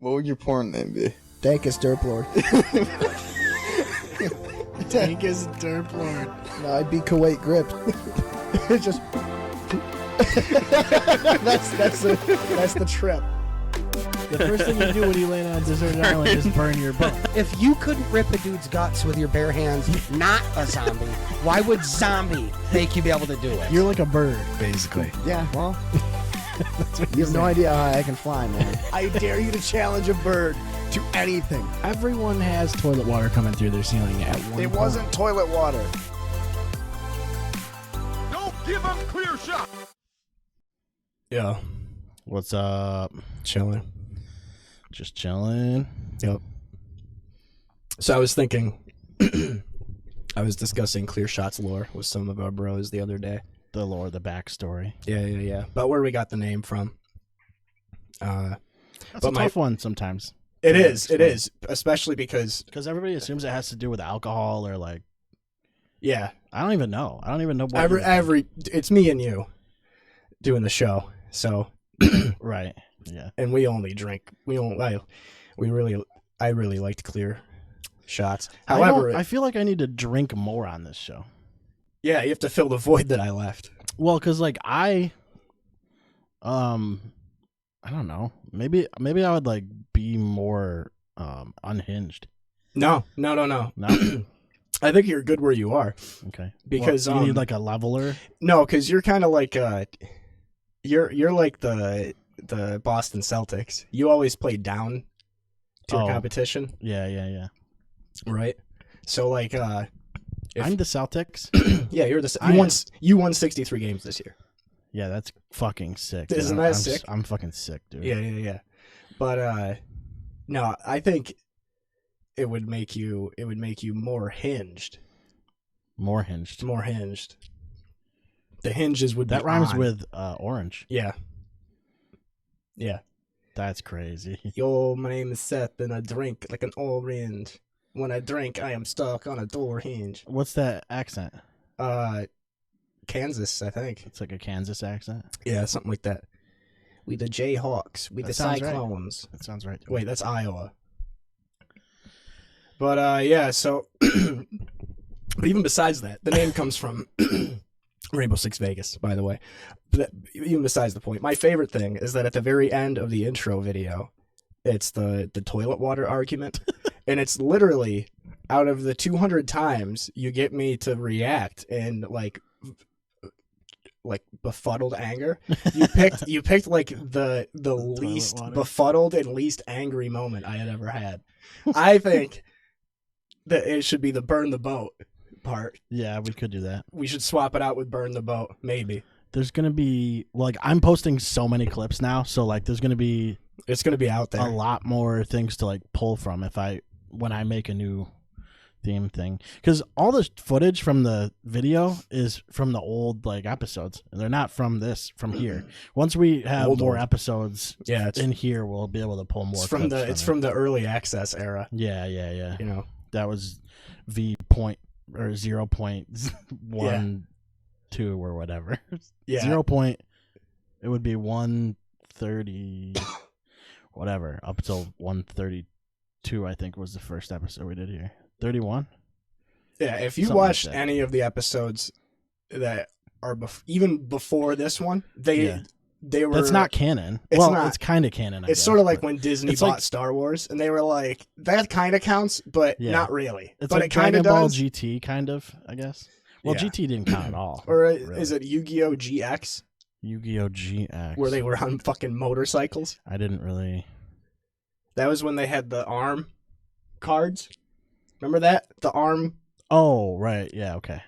What would your porn name be? Dank is Derp Lord. Tank is Derp Lord. No, I'd be Kuwait Grip. It's just that's the trip. The first thing you do when you land on a deserted island is burn your boat. If you couldn't rip a dude's guts with your bare hands, not a zombie, why would zombie make you be able to do it? You're like a bird, basically. Yeah, well, you have no idea how I can fly, man. I dare you to challenge a bird to anything. Everyone has toilet water coming through their ceiling at one It point. wasn't toilet water. Don't give up clear shot. Yeah. What's up? Chilling. Just chilling. Yep. So I was thinking, I was discussing Clear Shot's lore with some of our bros the other day. The lore, the backstory. Yeah. About where we got the name from. That's a tough one sometimes. It is, especially because everybody assumes it has to do with alcohol or like. Yeah, I don't even know. What every it's me and you doing the show. So right. Yeah. And we only drink. I really liked Clear Shots. However, I feel like I need to drink more on this show. Yeah, you have to fill the void that I left. Well, because like I don't know. Maybe I would like be more unhinged. No. No. I think you're good where you are. Okay. Because you need like a leveler. No, because you're kind of like you're like the Boston Celtics. You always play down to a competition. Yeah. Right. So like I'm the Celtics. Yeah, you're you won 63 games this year. Yeah, that's fucking sick. Isn't that sick? I'm fucking sick, dude. Yeah. But no, I think it would make you more hinged. More hinged. The hinges would that be rhymes on. with orange. Yeah. That's crazy. Yo, my name is Seth, and I drink like an orange. When I drink, I am stuck on a door hinge. What's that accent? Kansas, I think. It's like a Kansas accent? Yeah, something like that. We the Jayhawks. We the Cyclones. Right. That sounds right. Wait, that's Iowa. But, yeah, so... but even besides that, the name comes from Rainbow Six Vegas, by the way. But even besides the point, my favorite thing is that at the very end of the intro video, it's the toilet water argument. And it's literally, out of the 200 times you get me to react in, like befuddled anger, you picked like the least befuddled and least angry moment I had ever had. I think that it should be the burn the boat part. Yeah, we could do that. We should swap it out with burn the boat, maybe. There's gonna be like I'm posting so many clips now, so like it's gonna be out there a lot more things to like pull from when I make a new theme thing, because all the footage from the video is from the old like episodes, and they're not from here. Once we have more episodes, in here, we'll be able to pull more. It's from the early access era. Yeah. You know, that was V point or 0.12 or whatever. Yeah, 0 point. It would be 130, whatever, up until 132. I think was the first episode we did here. 31. Yeah, if you watched any of the episodes that are even before this one, they were. That's not canon. It's kind of canon. It's sort of like when Disney bought Star Wars, and they were like, that kind of counts, but not really. It's but like it kind of Dragon Ball does. GT, kind of, I guess. Well, GT didn't count at all. Or really. Is it Yu-Gi-Oh GX? Yu-Gi-Oh GX, where they were on fucking motorcycles. I didn't really. That was when they had the ARM cards. Remember that? The ARM. Oh, right. Yeah, okay.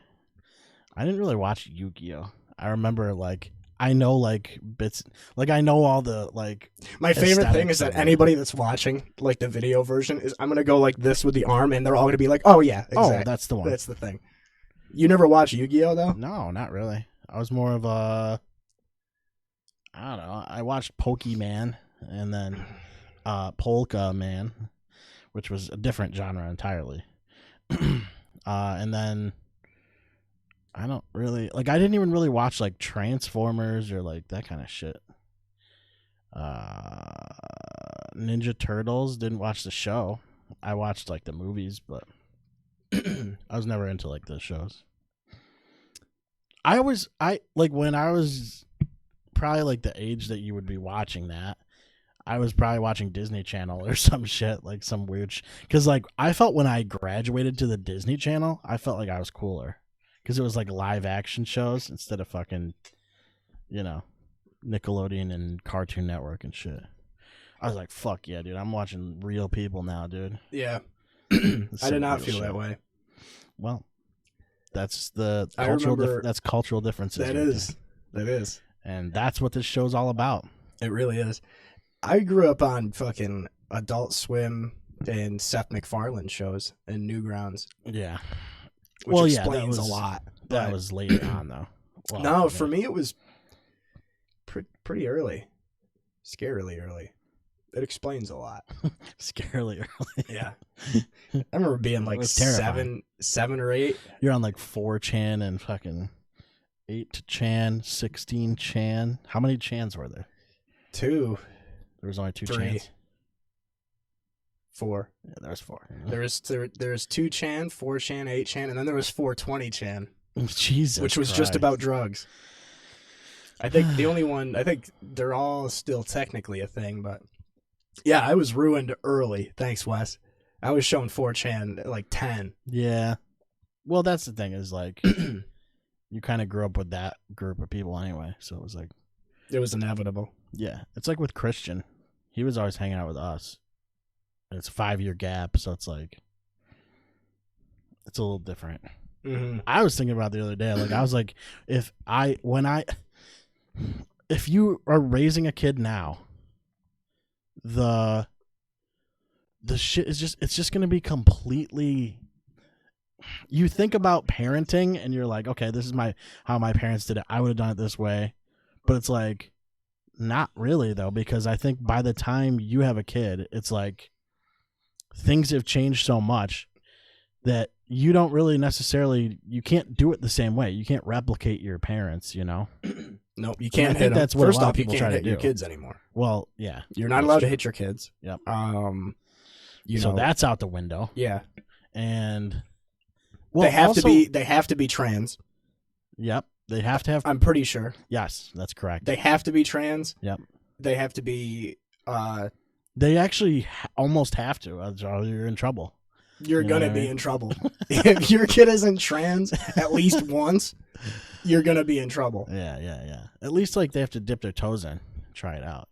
I didn't really watch Yu-Gi-Oh. I remember, like, I know, like, bits. Like, I know all the, like... My favorite thing is that anybody that's watching, like, the video version is, I'm going to go like this with the arm, and they're all going to be like, oh, yeah, exactly. Oh, that's the one. That's the thing. You never watched Yu-Gi-Oh, though? No, not really. I was more of a... I don't know. I watched Pokemon, and then Polka Man, which was a different genre entirely. And then I don't really like. I didn't even really watch like Transformers or like that kind of shit. Ninja Turtles. Didn't watch the show. I watched like the movies, but I was never into like the shows. I like when I was probably like the age that you would be watching that. I was probably watching Disney Channel or some shit, like some weird because like I felt when I graduated to the Disney Channel, I felt like I was cooler because it was like live action shows instead of fucking, Nickelodeon and Cartoon Network and shit. I was like, fuck yeah, dude, I'm watching real people now, dude. Yeah. I did not feel that way. Well, that's the I cultural remember- that's cultural differences. That right is. That is. there. And that's what this show's all about. It really is. I grew up on fucking Adult Swim and Seth MacFarlane shows and Newgrounds, Yeah. which Well, yeah, explains that was- a lot. That but- was later on though. Well, no, yeah. for me it was pretty early, scarily early. It explains a lot. Scarily early. Yeah, I remember being like was terrifying. seven or 8. You're on like 4chan and fucking 8chan, 16chan. How many chans were there? 2, There was only 2 3, chans. 4. Yeah, there was 4. There's 2chan, 4chan, 8chan, and then there was 420chan, Jesus, which was Christ. just about drugs. I think the only one. I think they're all still technically a thing, but yeah, I was ruined early. Thanks, Wes. I was shown 4chan at like 10. Yeah. Well, that's the thing is like you kind of grew up with that group of people anyway, so it was like It was inevitable. yeah, it's like with Christian. He was always hanging out with us. And it's a 5-year gap, so it's like it's a little different. Mm-hmm. I was thinking about the other day, like I was like, if you are raising a kid now, the shit is it's just gonna be completely. You think about parenting, and you're like, okay, this is how my parents did it. I would have done it this way, but it's like, not really though, because I think by the time you have a kid, it's like things have changed so much that you don't really necessarily, you can't do it the same way. You can't replicate your parents, Nope, you I can't think hit them. that's what a First lot of off, you people can't try to hit your do. kids anymore. Well, yeah. You're not That's allowed to true. hit your kids. Yep. You So know, that's out the window. yeah. And They have also- to be trans. Yep. They have to have. I'm pretty sure Yes, that's correct. they have to be trans. Yep. They have to be. They actually almost have to, or you're in trouble. You're You know gonna what I be mean? in trouble if your kid isn't trans at least once. You're gonna be in trouble. Yeah. At least like they have to dip their toes in, try it out,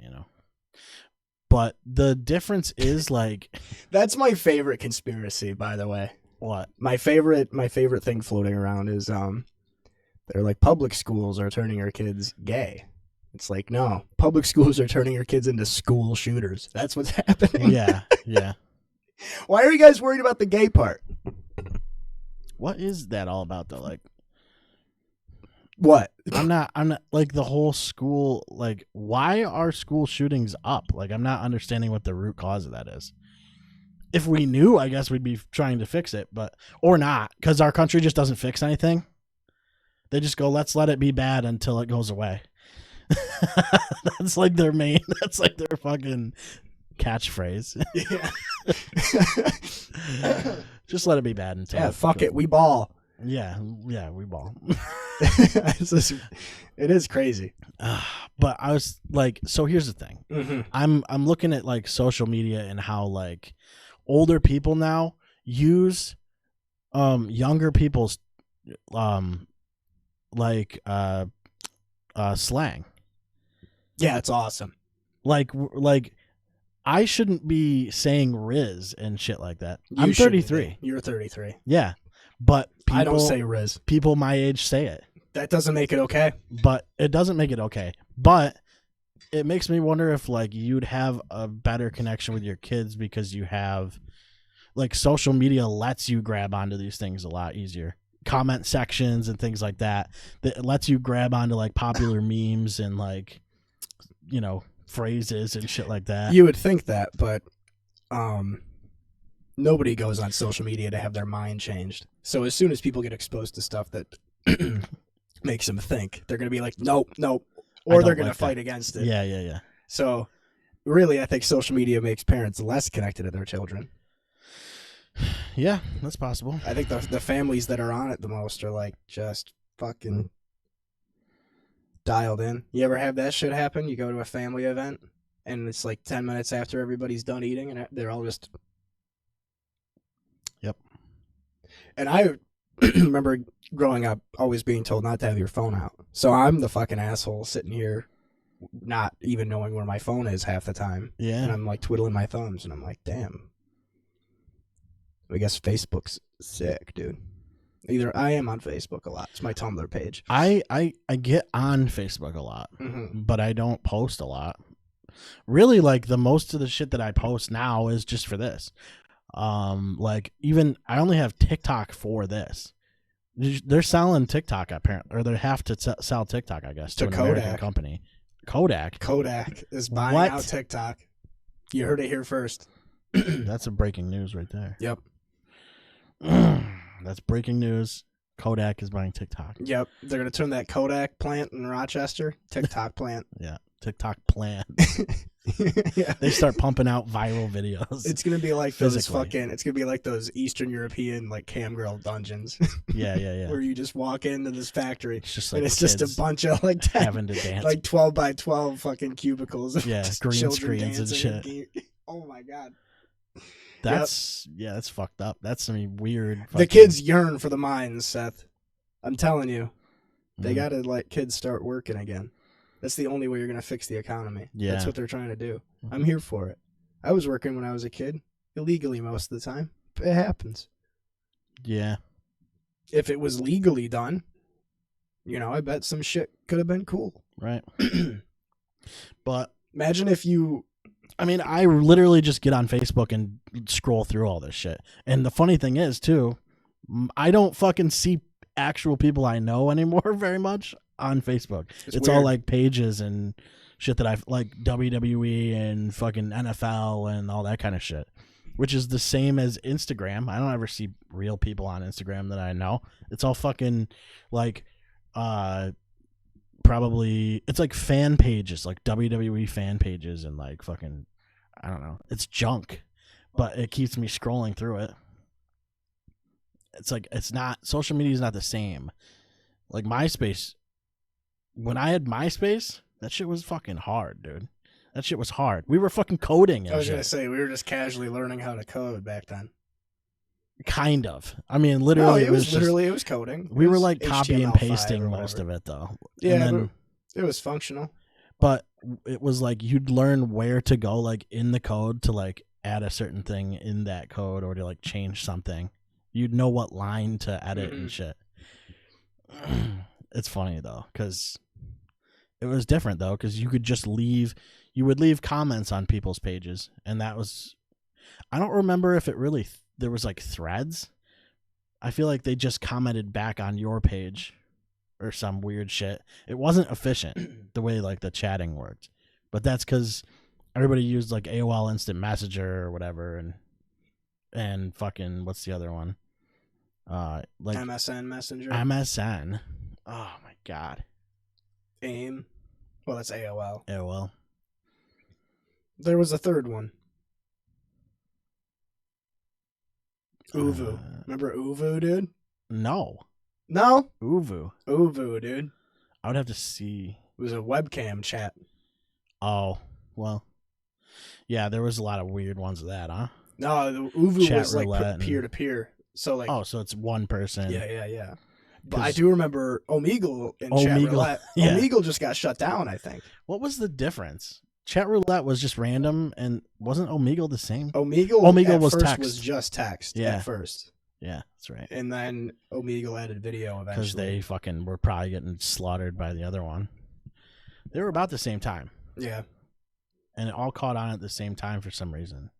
But the difference is like That's my favorite conspiracy, by the way. what? My favorite thing floating around is they're like public schools are turning our kids gay. It's like, no, public schools are turning your kids into school shooters. That's what's happening. Yeah. Why are you guys worried about the gay part? What is that all about though? Like What? I'm not like the whole school, like why are school shootings up? Like I'm not understanding what the root cause of that is. If we knew, I guess we'd be trying to fix it, but or not, because our country just doesn't fix anything. They just go, let's let it be bad until it goes away. That's like their fucking catchphrase. Yeah. Just let it be bad until Fuck it, we ball. Yeah, we ball. It is crazy. But I was like, so here's the thing. Mm-hmm. I'm looking at like social media and how like older people now use younger people's slang. Yeah, it's awesome. Like I shouldn't be saying Riz and shit like that. You I'm shouldn't 33. be. You're 33. Yeah. But people, I don't say Riz. people my age say it. That doesn't make it okay. But it doesn't make it okay. But it makes me wonder if like you'd have a better connection with your kids because you have like social media lets you grab onto these things a lot easier. Comment sections and things like that lets you grab onto like popular memes and like phrases and shit like that. You would think that, but nobody goes on social media to have their mind changed. So as soon as people get exposed to stuff that makes them think, they're going to be like, nope, or they're going to fight against it. Yeah. So really, I think social media makes parents less connected to their children. Yeah, that's possible. I think the families that are on it the most are like just fucking dialed in. You ever have that shit happen? You go to a family event and it's like 10 minutes after everybody's done eating and they're all just... Yep. And I remember growing up always being told not to have your phone out. So I'm the fucking asshole sitting here not even knowing where my phone is half the time. Yeah. And I'm like twiddling my thumbs and I'm like, damn. I guess Facebook's sick, dude. Either I am on Facebook a lot. It's my Tumblr page. I get on Facebook a lot, but I don't post a lot. Really, like the most of the shit that I post now is just for this. Like even I only have TikTok for this. They're selling TikTok apparently, or they have to sell TikTok, I guess, to an American company. Kodak is buying out TikTok. You heard it here first. That's a breaking news right there. Yep. That's breaking news. Kodak is buying TikTok. Yep. They're going to turn that Kodak plant in Rochester, TikTok plant. Yeah. TikTok plant. Yeah. They start pumping out viral videos. It's going to be like those it's going to be like those Eastern European like cam girl dungeons. Yeah. Where you just walk into this factory. It's just like and it's just a bunch of like having to dance. Like 12 by 12 fucking cubicles. Yeah, green screens and shit. Oh my God. That's fucked up. That's some weird. The kids yearn for the mines, Seth. I'm telling you, they gotta let kids start working again. That's the only way you're gonna fix the economy. Yeah, that's what they're trying to do. I'm here for it. I was working when I was a kid, illegally most of the time. It happens. Yeah. If it was legally done, I bet some shit could have been cool. Right. But imagine if you. I mean, I literally just get on Facebook and scroll through all this shit. And the funny thing is, too, I don't fucking see actual people I know anymore very much on Facebook. It's all like pages and shit that I've like WWE and fucking NFL and all that kind of shit, which is the same as Instagram. I don't ever see real people on Instagram that I know. It's all fucking like, probably it's like fan pages, like WWE fan pages, and like fucking I don't know. It's junk, but it keeps me scrolling through it. It's like it's not social media is not the same. Like MySpace, when I had MySpace, that shit was fucking hard, dude. That shit was hard. We were fucking coding and I was shit. gonna say we were just casually learning how to code back then. Kind of. I mean, literally, it was coding. We were like copy and pasting most of it, though. Yeah, and then, it was functional. But it was like you'd learn where to go, like in the code, to like add a certain thing in that code or to like change something. You'd know what line to edit and shit. It's funny though, because it was different though, because you could just leave. You would leave comments on people's pages, and that was. I don't remember if it really. There was like threads. I feel like they just commented back on your page or some weird shit. It wasn't efficient the way like the chatting worked, but that's because everybody used like AOL Instant Messenger or whatever, and fucking what's the other one? Like MSN Messenger. MSN. Oh my God. AIM. Well, that's AOL. AOL. There was a third one. Uvu. Remember Uvu, dude? No. Uvu, dude. I would have to see. It was a webcam chat. Oh, well. Yeah, there was a lot of weird ones of that, huh? No, the Uvu Chat was like peer-to-peer. So like, so it's one person. Yeah. But I do remember Omegle and Chat Roulette. Yeah. Omegle just got shut down, I think. What was the difference? Chat Roulette was just random, and wasn't Omegle the same? Omegle was first text. Was just text at first. Yeah, that's right. And then Omegle added video eventually. Because they fucking were probably getting slaughtered by the other one. They were about the same time. Yeah. And it all caught on at the same time for some reason.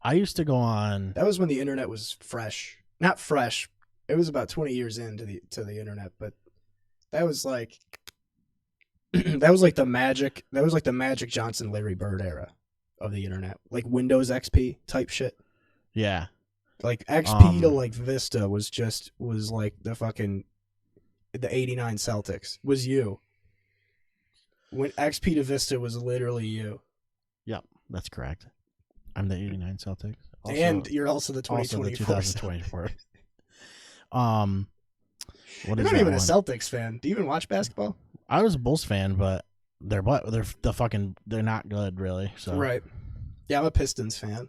I used to go on... That was when the internet was fresh. Not fresh. It was about 20 years into the internet, but that was like... that was like the Magic Johnson, Larry Bird era of the internet. Like Windows XP type shit. Yeah. Like XP to like Vista was like the fucking the 89 Celtics was you. When XP to Vista was literally you. That's correct. I'm the 89 Celtics. And you're also the 2024. Also the 2024. What You're is not that even a one? Celtics fan. Do you even watch basketball? I was a Bulls fan, but they're not good really. So Right. Yeah, I'm a Pistons fan.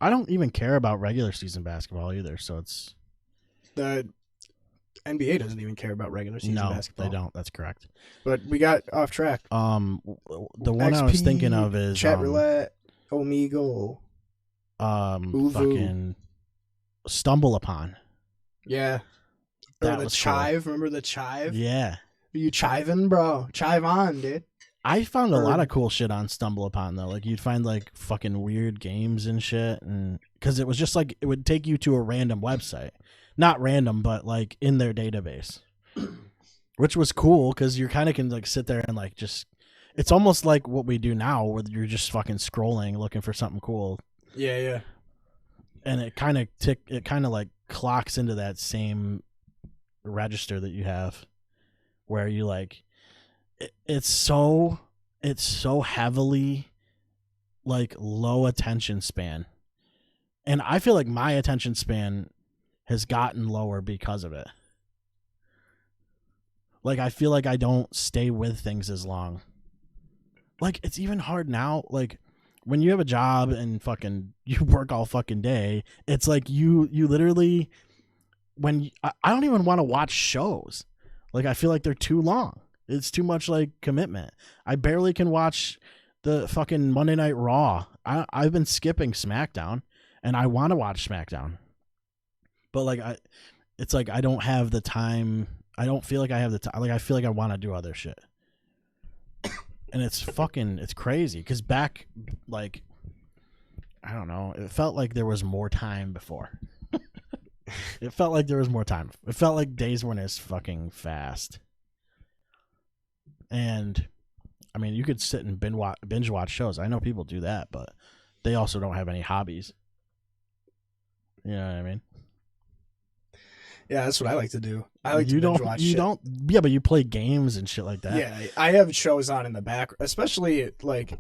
I don't even care about regular season basketball either. So it's The NBA doesn't even care about regular season basketball. they don't. That's correct. But we got off track. The one I was thinking of is Chat Roulette, Omegle. Uvu. fucking Stumble Upon. Yeah. That Or the was chive. Remember the chive? Yeah. Are you chiving, bro? Chive on, dude. I found a lot of cool shit on Stumble Upon though. Like you'd find like fucking weird games and shit, and because it was just like it would take you to a random website, not random, but like in their database, which was cool because you kind of can like sit there and like just. It's almost like what we do now, where you're just fucking scrolling looking for something cool. Yeah, yeah. And it kind of like clocks into that same register that you have, where you like. It's so heavily like low attention span, and I feel like my attention span has gotten lower because of it. Like I feel like I don't stay with things as long. Like it's even hard now, like when you have a job and fucking you work all fucking day, it's like you literally I don't even want to watch shows. Like I feel like they're too long. It's too much like commitment. I barely can watch the fucking Monday Night Raw. I've been skipping SmackDown, and I want to watch SmackDown, but like it's like I don't have the time. I don't feel like I have the time. Like I feel like I want to do other shit, and it's crazy. Because back, like, I don't know. It felt like there was more time before. It felt like there was more time. It felt like days weren't as fucking fast. And I mean, you could sit and binge watch shows. I know people do that, but they also don't have any hobbies. You know what I mean? Yeah, that's what I like to do. I like to binge watch shit. Yeah, but you play games and shit like that. Yeah, I have shows on in the back, especially like.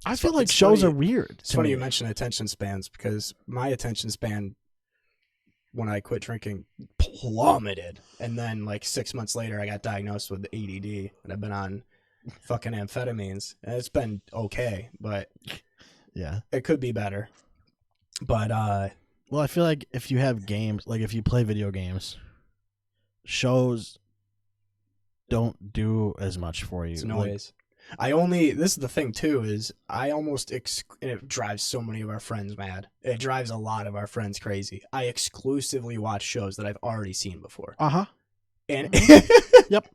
I feel like shows are weird. It's funny you mention attention spans because my attention span, when I quit drinking, plummeted, and then like 6 months later, I got diagnosed with ADD, and I've been on fucking amphetamines, and it's been okay, but yeah, it could be better. But well, I feel like if you have games, like if you play video games, shows don't do as much for you. It's noise. This is the thing too, is I almost, and it drives so many of our friends mad. It drives a lot of our friends crazy. I exclusively watch shows that I've already seen before. Uh-huh. And yep.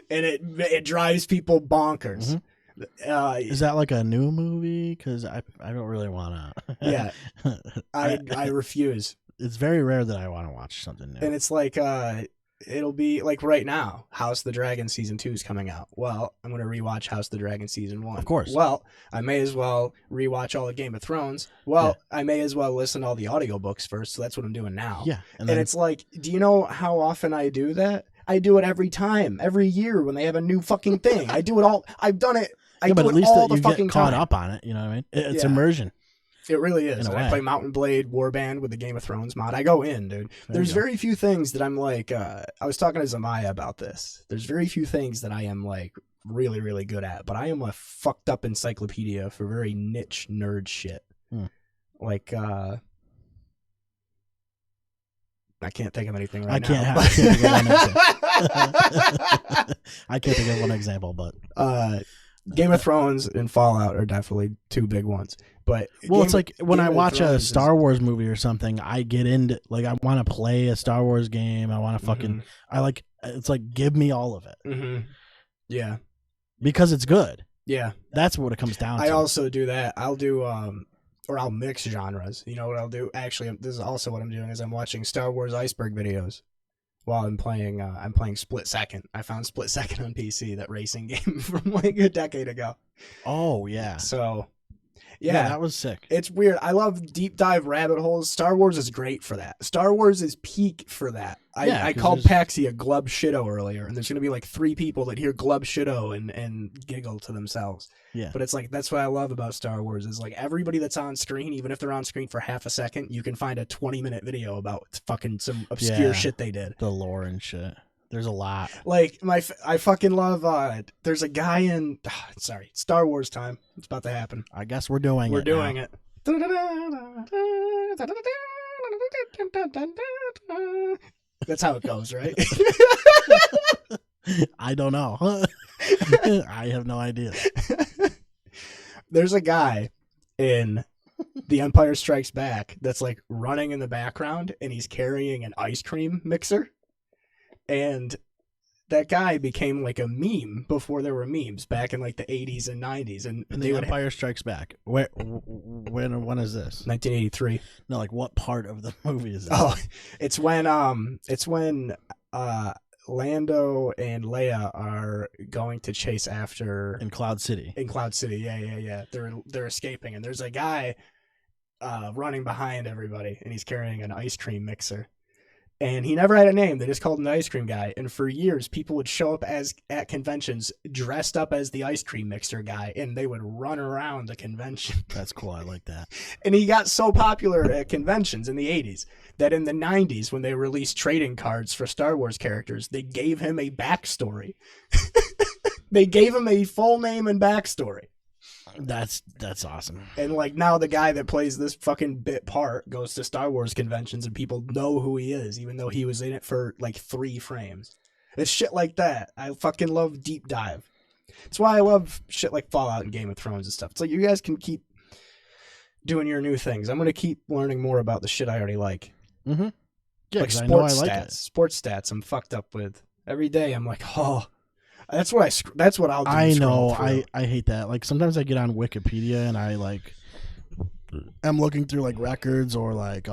And it drives people bonkers. Mm-hmm. Is that like a new movie? Because I don't really want to. Yeah. I refuse. It's very rare that I want to watch something new. And it's like, it'll be like right now, House of the Dragon Season 2 is coming out. Well, I'm going to rewatch House of the Dragon Season 1. Of course. Well, I may as well rewatch all of Game of Thrones. Well, yeah. I may as well listen to all the audiobooks first, so that's what I'm doing now. Yeah. And it's like, do you know how often I do that? I do it every time, every year when they have a new fucking thing. I do it all. I've done it. But at least all the fucking get caught up on it. You know what I mean? It's immersion. It really is. I play Mountain Blade Warband with the Game of Thrones mod. I go in, dude. There's very few things that I'm like, I was talking to Zamaya about this. There's very few things that I am like really, really good at, but I am a fucked up encyclopedia for very niche nerd shit. Like, I can't think of anything right now. I can't think of one example, but Game of Thrones and Fallout are definitely two big ones. But it's like when I watch a Star Wars movie or something, I get into like I want to play a Star Wars game. I want to fucking it's like give me all of it. Mm-hmm. Yeah, because it's good. Yeah, that's what it comes down to. I also do that. I'll do or I'll mix genres. You know what I'll do? Actually, this is also what I'm doing is I'm watching Star Wars Iceberg videos while I'm playing Split Second. I found Split Second on PC, that racing game from like a decade ago. Oh yeah. So Yeah, that was sick. it's weird. I love deep dive rabbit holes. Star Wars is great for that. Star Wars is peak for that. Yeah, I 'cause called there's- Paxi a glub shitto earlier, and there's going to be like 3 people that hear glub shitto and giggle to themselves. Yeah. But it's like, that's what I love about Star Wars is like everybody that's on screen, even if they're on screen for half a second, you can find a 20-minute video about fucking some obscure Yeah. shit they did. The lore and shit. There's a lot. Like I fucking love. There's a guy in. Sorry, Star Wars time. It's about to happen. I guess we're doing We're it. doing now. it. That's how it goes, right? I don't know. I have no idea. There's a guy in The Empire Strikes Back that's like running in the background, and he's carrying an ice cream mixer. And that guy became like a meme before there were memes back in like the 80s and 90s. And And they the would Empire Strikes Back. When is this? 1983. No, like what part of the movie is this? Oh, it's when Lando and Leia are going to chase after In Cloud City. in Cloud City. Yeah. They're escaping, and there's a guy running behind everybody, and he's carrying an ice cream mixer. And he never had a name. They just called him the ice cream guy. And for years, people would show up at conventions dressed up as the ice cream mixer guy, and they would run around the convention. That's cool. I like that. And he got so popular at conventions in the 80s that in the 90s, when they released trading cards for Star Wars characters, they gave him a backstory. They gave him a full name and backstory. That's awesome. And like now the guy that plays this fucking bit part goes to Star Wars conventions and people know who he is, even though he was in it for like 3 frames. It's shit like that. I fucking love deep dive. That's why I love shit like Fallout and Game of Thrones and stuff. It's like you guys can keep doing your new things. I'm going to keep learning more about the shit I already like. Mm-hmm. Yeah, Like 'cause I know I sports like stats. it. Sports stats I'm fucked up with. Every day I'm like, oh, that's what I'll do. I scroll know. through. I hate that. Like sometimes I get on Wikipedia and I'm looking through like records or like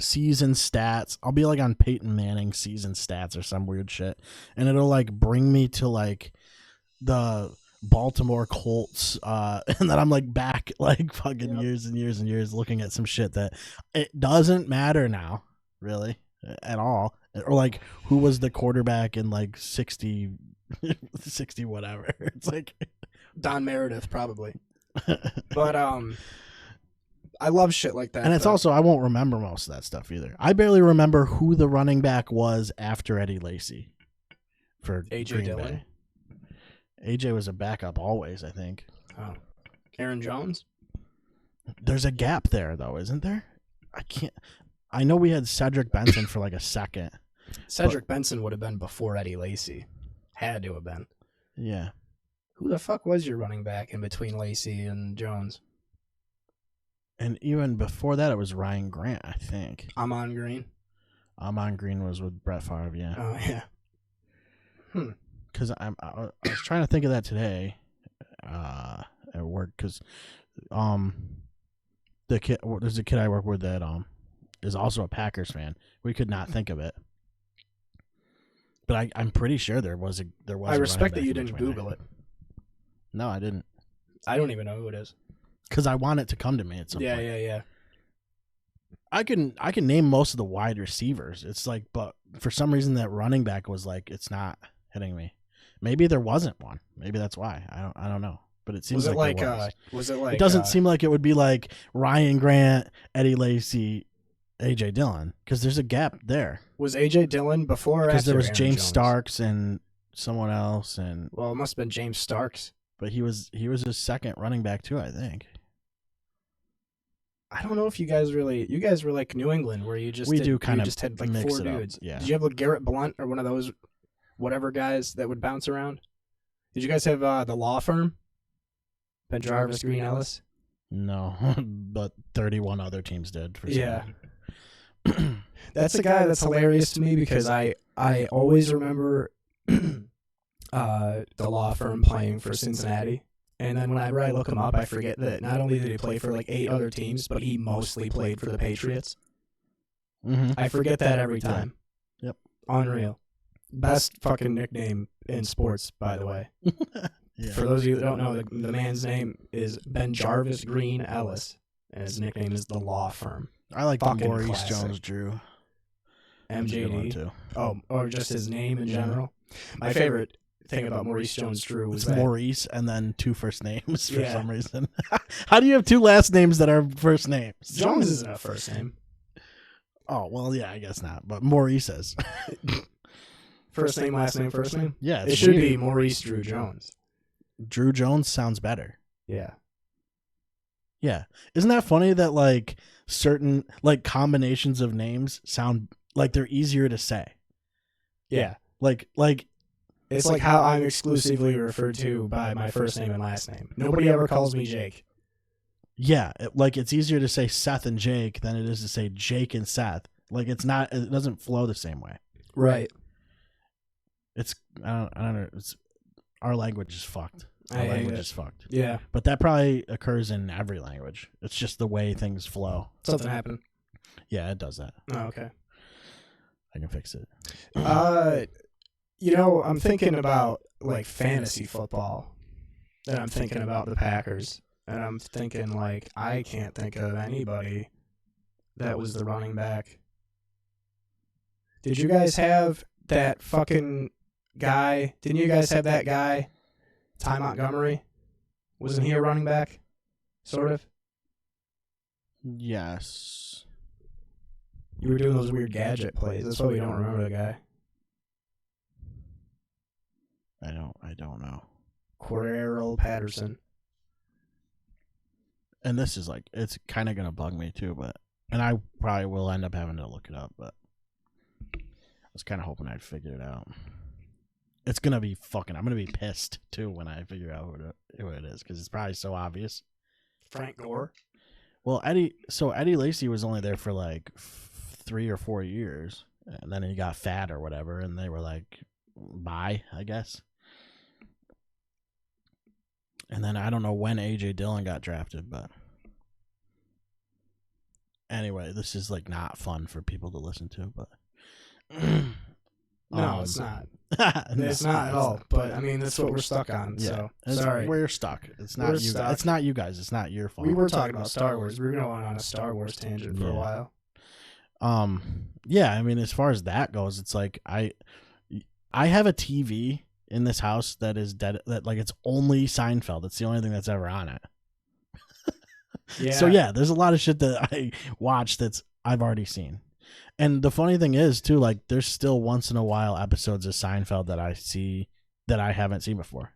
season stats. I'll be like on Peyton Manning season stats or some weird shit, and it'll like bring me to like the Baltimore Colts, and then I'm like back like fucking years and years and years looking at some shit that it doesn't matter now, really, at all. Or like who was the quarterback in like 60 whatever. It's like Don Meredith probably. But I love shit like that. and it's though. also I won't remember most of that stuff either. I barely remember who the running back was after Eddie Lacy for A.J. Green Dillon? Bay. AJ was a backup always, I think. Oh. Aaron Jones? There's a gap there though, isn't there? I know we had Cedric Benson for like a second. Cedric Benson would have been before Eddie Lacy. Had to have been. Yeah. Who the fuck was your running back in between Lacy and Jones? And even before that, it was Ryan Grant, I think. Amon Green? Amon Green was with Brett Favre, yeah. Oh, yeah. Because I was trying to think of that today at work. Because there's a kid I work with that is also a Packers fan. We could not think of it. But I'm pretty sure there was. I respect that you didn't Google it. No, I didn't. I don't even know who it is. Because I want it to come to me at some point. Yeah. I can name most of the wide receivers. It's like, but for some reason that running back was like, it's not hitting me. Maybe there wasn't one. Maybe that's why. I don't know. But it seems Was like there was. was it like It doesn't seem like it would be like Ryan Grant, Eddie Lacy, AJ Dillon, because there's a gap there. Was AJ Dillon before or Because after there was Aaron James Jones? Starks and someone else, and Well, it must have been James Starks. but he was his second running back too, I think. I don't know if you guys were like New England, where you just We do kind of just had like mix 4 it up, dudes. yeah. Did you have like Garrett Blunt or one of those whatever guys that would bounce around? Did you guys have the law firm? Ben Jarvis, Green Ellis? No, but 31 other teams did for some Yeah. reason. That's the guy that's hilarious to me because I always remember the law firm playing for Cincinnati. And then whenever I look him up, I forget that not only did he play for like 8 other teams, but he mostly played for the Patriots. Mm-hmm. I forget that every time. Yep. Unreal. Best fucking nickname in sports, by the way. Yeah. For those of you that don't know, the man's name is Ben Jarvis Green Ellis, and his nickname is The Law Firm. I like the Fucking Maurice classic. Jones-Drew. That's a good one, MJD. too. Oh, or just his name in general. My favorite thing about Maurice Jones-Drew was It's that Maurice and then 2 first names for Yeah. some reason. How do you have 2 last names that are first names? Jones isn't a first name. Oh, well, yeah, I guess not. But Maurice is. First name, last name, first name. Yeah, It it's should weird. be Maurice Drew Jones. Drew Jones sounds better. Yeah. Yeah. Isn't that funny that, like, certain, like, combinations of names sound like they're easier to say? Yeah. Like, It's like how I'm exclusively referred to by my first name and last name. Nobody ever calls me Jake. yeah, it's easier to say Seth and Jake than it is to say Jake and Seth. Like, it doesn't flow the same way. Right. I don't know. Our language is fucked. Our I hate language it. is fucked. Yeah. But that probably occurs in every language. It's just the way things flow. Something happened. Yeah, it does that. Oh, okay. I can fix it. I'm thinking about like fantasy football. And I'm thinking about the Packers. And I'm thinking like I can't think of anybody that was the running back. Did you guys have that fucking guy? Didn't you guys have that guy? Ty Montgomery? Wasn't he a running back? Sort of. Yes. You were doing those weird gadget plays. That's why we don't remember the guy. I don't know. Cordero Patterson. And this is like, it's kind of going to bug me too, and I probably will end up having to look it up, but I was kind of hoping I'd figure it out. It's going to be I'm going to be pissed too when I figure out who it is, because it's probably so obvious. Frank Gore. Well, Eddie Lacy was only there for like 3 or 4 years, and then he got fat or whatever, and they were like, bye, I guess. And then I don't know when A.J. Dillon got drafted, but anyway, this is like not fun for people to listen to, but No, it's not. No, It's not at all. But I mean, that's what we're stuck on. Yeah, So sorry. we're stuck. It's not We're you. stuck. It's not you guys. It's not your fault. We were talking about Star Wars. We were going on a Star Wars tangent for a while. Yeah, I mean, as far as that goes, it's like I have a TV in this house that is dead, that like it's only Seinfeld. It's the only thing that's ever on it. Yeah. So yeah, there's a lot of shit that I watch I've already seen. And the funny thing is too, like there's still once in a while episodes of Seinfeld that I see that I haven't seen before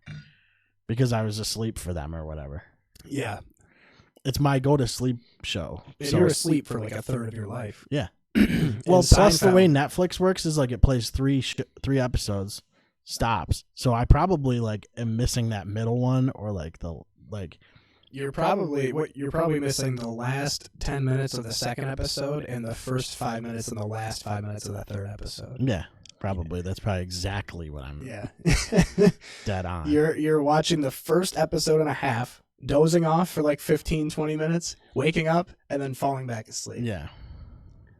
because I was asleep for them or whatever. Yeah. It's my go to sleep show. And you're asleep for like a third of your life. Yeah. And Well, plus the Seinfeld- way Netflix works is like it plays three episodes, stops. So I probably like am missing that middle one or like You're probably missing the last 10 minutes of the second episode and the first 5 minutes and the last 5 minutes of the third episode. yeah, probably. That's probably exactly what I'm Yeah. dead on. You're watching the first episode and a half, dozing off for like 15, 20 minutes, waking up, and then falling back asleep. Yeah.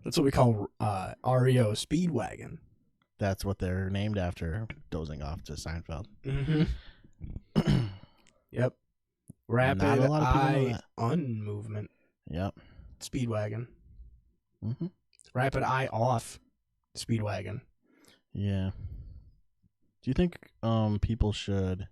That's what we call REO Speedwagon. That's what they're named after, dozing off to Seinfeld. Mm-hmm. Yep. Rapid Not a lot of people know eye that. unmovement. Yep. Speedwagon. Mm-hmm. Rapid eye off Speedwagon. Yeah. Do you think people should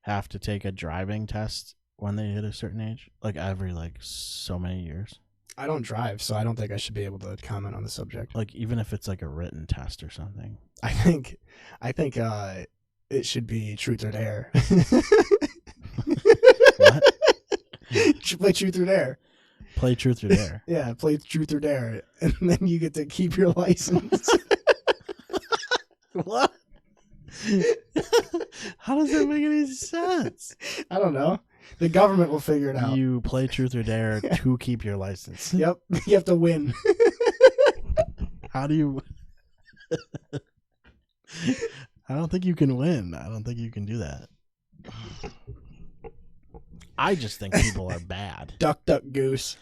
have to take a driving test when they hit a certain age? Like every so many years? I don't drive, so I don't think I should be able to comment on the subject. Like even if it's like a written test or something. I think it should be truth or dare. What? Play truth or dare. Play truth or dare. Yeah, play truth or dare, and then you get to keep your license. What? How does that make any sense? I don't know. The government will figure it out. You play truth or dare to keep your license. Yep, you have to win. How do you? I don't think you can win. I don't think you can do that. I just think people are bad. Duck, duck, goose.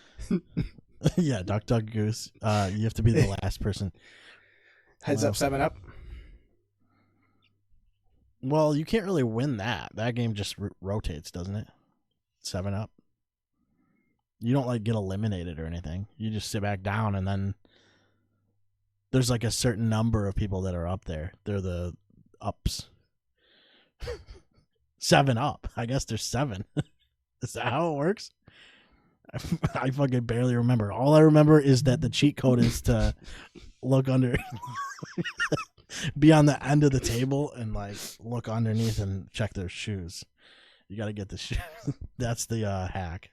Yeah, duck, duck, goose. You have to be the last person. Heads Wow. up, 7 Up. Well, you can't really win that. That game just rotates, doesn't it? 7-Up. You don't like get eliminated or anything. You just sit back down, and then there's like a certain number of people that are up there. They're the ups. 7-Up. I guess there's 7. Is that how it works? I fucking barely remember. All I remember is that the cheat code is to look under, be on the end of the table and like look underneath and check their shoes. You got to get the shoes. That's the hack.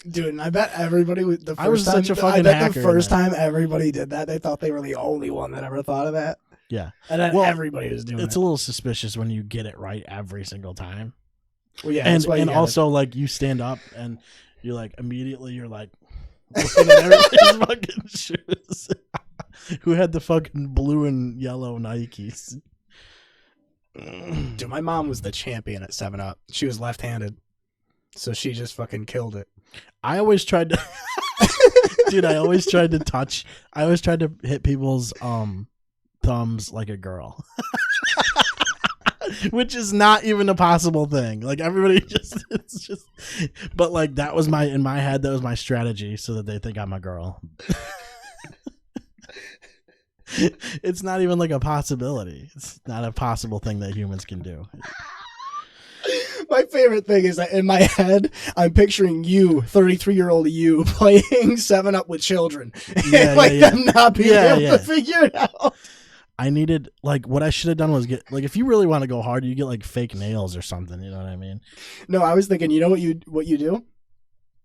Dude, and I bet everybody was the first I was time, such a fucking I bet hacker the in first that. time everybody did that, they thought they were the only one that ever thought of that. Yeah. And then Well, everybody was doing It's it. a little suspicious when you get it right every single time. Well, yeah, And that's why you gotta- also like you stand up and you're like immediately you're like looking at everybody's fucking shoes. Who had the fucking blue and yellow Nikes? Dude, my mom was the champion at 7-Up. She was left-handed, so she just fucking killed it. I always tried to dude, I always tried to hit people's thumbs like a girl. Which is not even a possible thing. Like everybody it's just but like that was in my head that was my strategy so that they think I'm a girl. It's not even like a possibility. It's not a possible thing that humans can do. My favorite thing is that in my head, I'm picturing you, 33-year-old you, playing 7-Up with children. Yeah, like yeah. them not being Yeah, able yeah. to figure it out. I needed like what I should have done was get like if you really want to go hard, you get like fake nails or something, you know what I mean? No, I was thinking, you know what you do?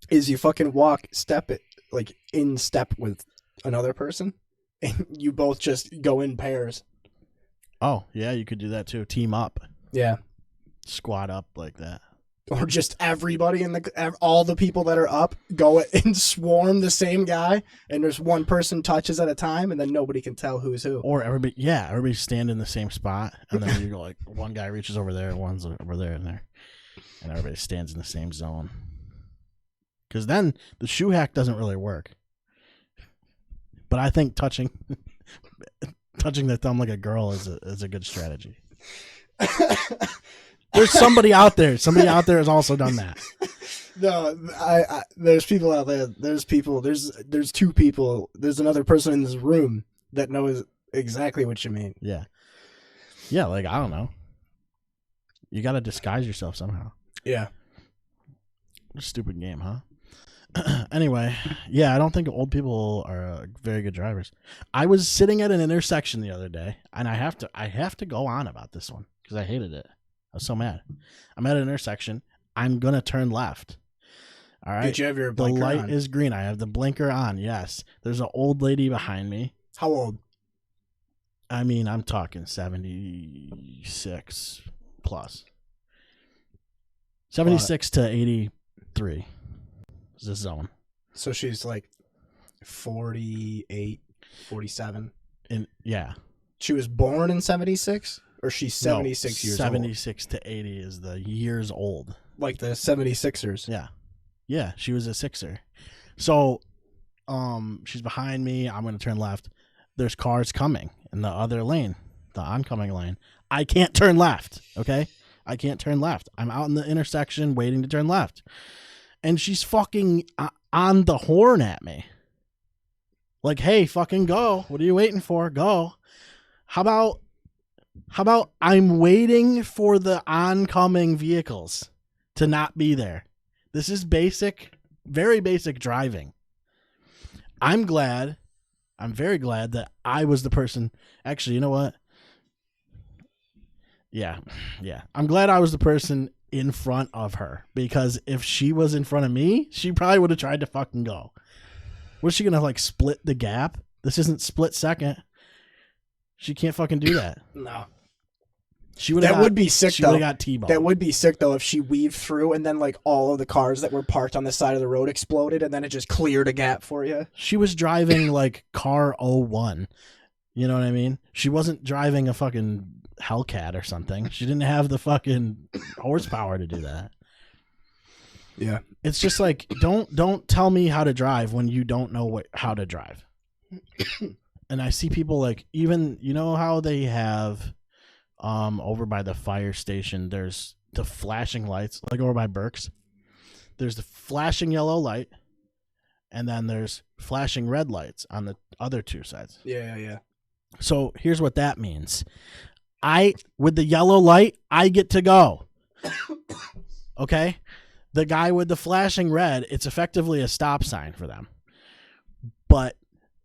Is you fucking step it like in step with another person, and you both just go in pairs. Oh, yeah, you could do that too. Team up. Yeah. Squat up like that. Or just everybody all the people that are up go and swarm the same guy, and there's one person touches at a time, and then nobody can tell who's who. Or everybody stand in the same spot, and then you go like one guy reaches over there, one's over there and there, and everybody stands in the same zone. Because then the shoe hack doesn't really work. But I think touching their thumb like a girl is a good strategy. There's somebody out there. Somebody out there has also done that. No, I there's people out there. There's people. There's 2 people. There's another person in this room that knows exactly what you mean. Yeah. Yeah, like I don't know. You got to disguise yourself somehow. Yeah. Stupid game, huh? Anyway, yeah, I don't think old people are very good drivers. I was sitting at an intersection the other day, and I have to go on about this one because I hated it. I was so mad. I'm at an intersection. I'm gonna turn left. All right. Did you have your The blinker light on? is green. I have the blinker on. Yes. There's an old lady behind me. How old? I mean, I'm talking 76 plus. 76 to 83 is the zone. So she's like 48, 47. And yeah. She was born in 76? Or she's 76 years old? 76 to 80 is the years old. Like the 76ers. Yeah. Yeah, she was a Sixer. So, she's behind me. I'm going to turn left. There's cars coming in the other lane, the oncoming lane. I can't turn left, okay? I can't turn left. I'm out in the intersection waiting to turn left. And she's fucking on the horn at me. Like, hey, fucking go. What are you waiting for? Go. How about I'm waiting for the oncoming vehicles to not be there? This is basic, very basic driving. I'm very glad that I was the person. Actually, you know what? Yeah. I'm glad I was the person in front of her, because if she was in front of me, she probably would have tried to fucking go. Was she gonna like split the gap? This isn't split second. She can't fucking do that. No. She would. That would be sick, She though. would have got T-boned. That would be sick, though, if she weaved through and then, like, all of the cars that were parked on the side of the road exploded and then it just cleared a gap for you. She was driving, like, car 01. You know what I mean? She wasn't driving a fucking Hellcat or something. She didn't have the fucking horsepower to do that. Yeah. It's just like, don't tell me how to drive when you don't know how to drive. And I see people, like, even, you know how they have over by the fire station, there's the flashing lights, like over by Burke's. There's the flashing yellow light, and then there's flashing red lights on the other two sides. Yeah. So here's what that means. With the yellow light, I get to go. Okay? The guy with the flashing red, it's effectively a stop sign for them. But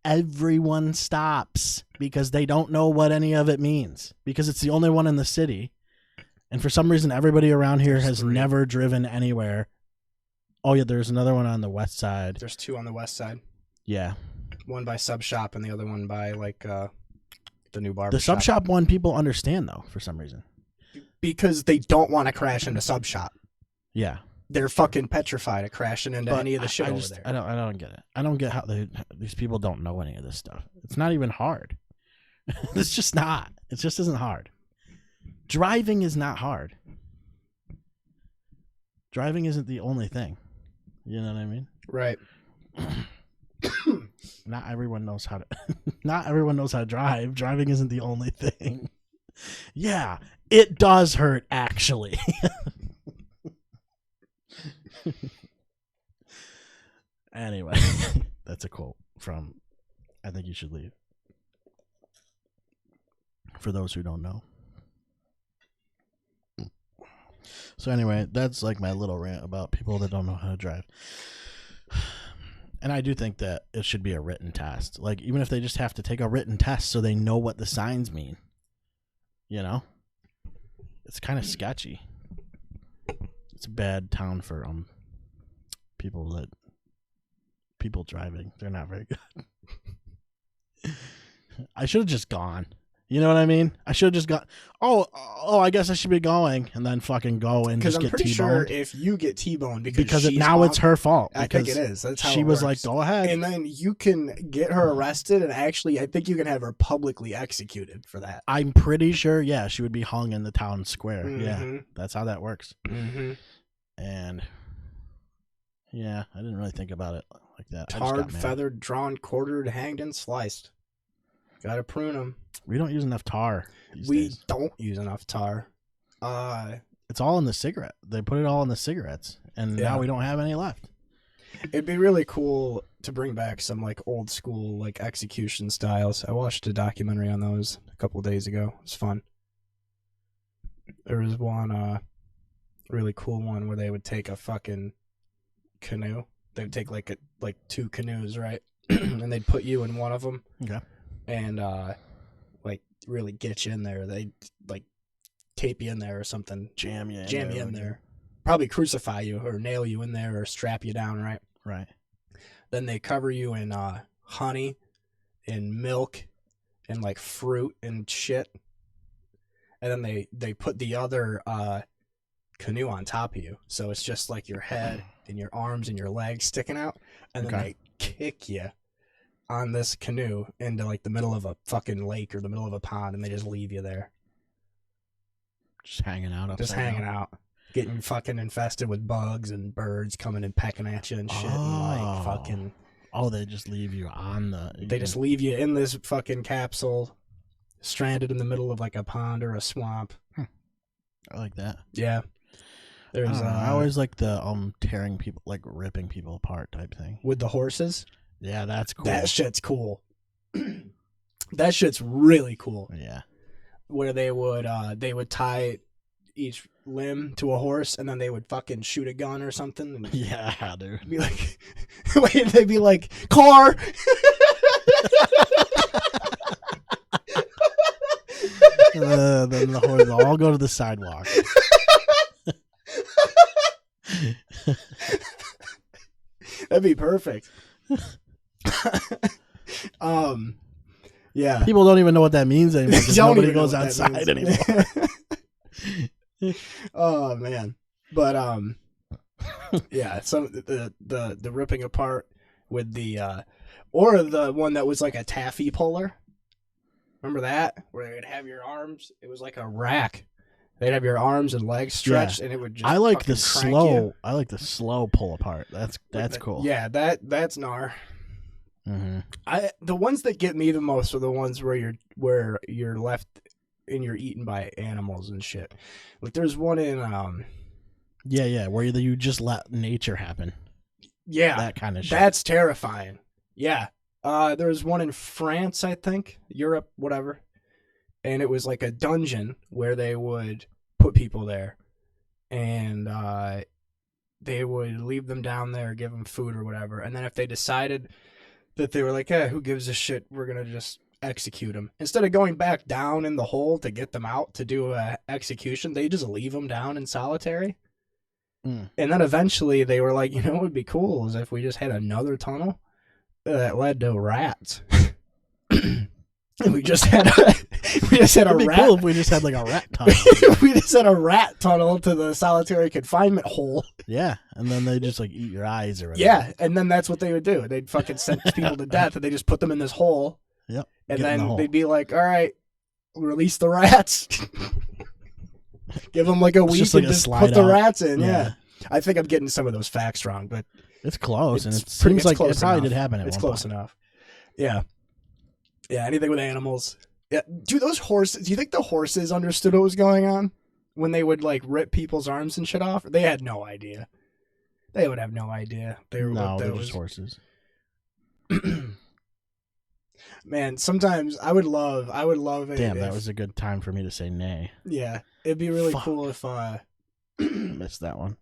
everyone stops because they don't know what any of it means, because it's the only one in the city. And for some reason, everybody around here has never driven anywhere. Oh, yeah, there's another one on the west side. There's 2 on the west side. Yeah. One by Sub Shop and the other one by, like, the new barber The Sub Shop one people understand, though, for some reason. Because they don't want to crash into Sub Shop. Yeah. They're fucking petrified of crashing into any of the shit over there. I don't get it. I don't get how these people don't know any of this stuff. It's not even hard. It's just not. It just isn't hard. Driving is not hard. Driving isn't the only thing. You know what I mean? Right. Not everyone knows how to. Not everyone knows how to drive. Driving isn't the only thing. Yeah, it does hurt, actually. Anyway, that's a quote from I Think You Should Leave. For those who don't know. So anyway, that's like my little rant about people that don't know how to drive. And I do think that it should be a written test. Like, even if they just have to take a written test so they know what the signs mean. You know? It's kind of sketchy. It's a bad town for people driving. They're not very good. I should have just gone. You know what I mean? I should have just gone. Oh, I guess I should be going, and then fucking go and just get T-boned. Because I'm pretty sure if you get T-boned because now it's her fault. I think it is. That's how she was like, "Go ahead," and then you can get her arrested, and actually, I think you can have her publicly executed for that. I'm pretty sure. Yeah, she would be hung in the town square. Mm-hmm. Yeah, that's how that works. Mm-hmm. And yeah, I didn't really think about it like that. Tarred, feathered, drawn, quartered, hanged, and sliced. Gotta prune them. We don't use enough tar. We days. don't use enough tar. It's all in the cigarette. They put it all in the cigarettes, and now we don't have any left. It'd be really cool to bring back some like old school like execution styles. I watched a documentary on those a couple of days ago. It was fun. There was one really cool one where they would take a fucking canoe. They would take like 2 canoes, right? And they'd put you in one of them. Okay. And like really get you in there. They like tape you in there or something. Jam you in there. Probably crucify you or nail you in there or strap you down, right? Right. Then they cover you in honey and milk and like fruit and shit. And then they put the other canoe on top of you. So it's just like your head and your arms and your legs sticking out. And then they kick you on this canoe into like the middle of a fucking lake or the middle of a pond, and they just leave you there. Just hanging out. Just hanging out. Getting fucking infested with bugs and birds coming and pecking at you and shit. And like fucking. Oh, they just leave you on the. They just leave you in this fucking capsule, stranded in the middle of like a pond or a swamp. I like that. Yeah. There's. I always like the tearing people, like ripping people apart type thing. With the horses. Yeah, that's cool. That shit's cool. That shit's really cool. Yeah. Where they would tie each limb to a horse, and then they would fucking shoot a gun or something. And yeah, dude. Be like, wait, they'd be like, car. Then the horse all go to the sidewalk. That'd be perfect. Yeah. People don't even know what that means anymore because nobody goes outside anymore. Oh man. But yeah, some the ripping apart with the or the one that was like a taffy puller. Remember that? Where they'd have your arms, it was like a rack. They'd have your arms and legs stretched, and it would just. I like the slow pull apart. That's cool. Yeah, that's gnar. Mm-hmm. The ones that get me the most are the ones where you're left you're eaten by animals and shit. Like there's one in Yeah, where you just let nature happen. yeah, That kind of shit. that's terrifying. Yeah. There's one in France, I think, Europe, whatever. And it was like a dungeon where they would put people there, and they would leave them down there, give them food or whatever. And then if they decided that they were like, who gives a shit? We're going to just execute them. Instead of going back down in the hole to get them out to do a execution, they just leave them down in solitary. And then eventually they were like, what would be cool is if we just had another tunnel that led to rats. And we just had a It'd be rat. cool if we just had like a rat tunnel. We just had a rat tunnel to the solitary confinement hole. Yeah, and then they just like eat your eyes or whatever. Yeah, and then that's what they would do. They'd fucking sentence people to death, and they just put them in this hole. Yep. And Get in the then hole. they'd be like, "All right, release the rats." Give them like a week just like and a just slide put the out. rats in. Yeah. Yeah. I think I'm getting some of those facts wrong, but It's close, and it it's pretty- seems it's like it close probably enough. did happen at It's one close point. enough. Yeah. Yeah, anything with animals. Yeah, do those horses? Do you think the horses understood what was going on when they would like rip people's arms and shit off? They had no idea. They would have no idea. They were No, what they're those just horses. Man, sometimes I would love it. Damn, that was a good time for me to say nay. Yeah, it'd be really Fuck. cool if I missed that one.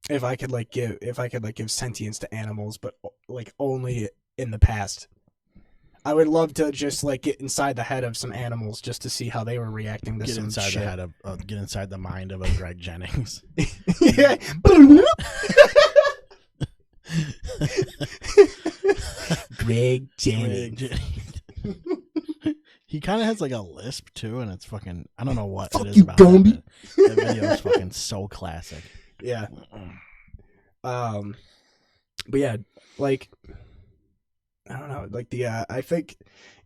if I could give sentience to animals, but like only in the past. I would love to just like get inside the head of some animals just to see how they were reacting to Get some inside shit. the head of get inside the mind of a Greg Jennings. Yeah. Greg Jennings. Greg Jennings. He kind of has like a lisp too, and it's fucking. I don't know what Fuck it is you, about Gumby. that. The video is fucking so classic. Yeah. But yeah, like I don't know, like I think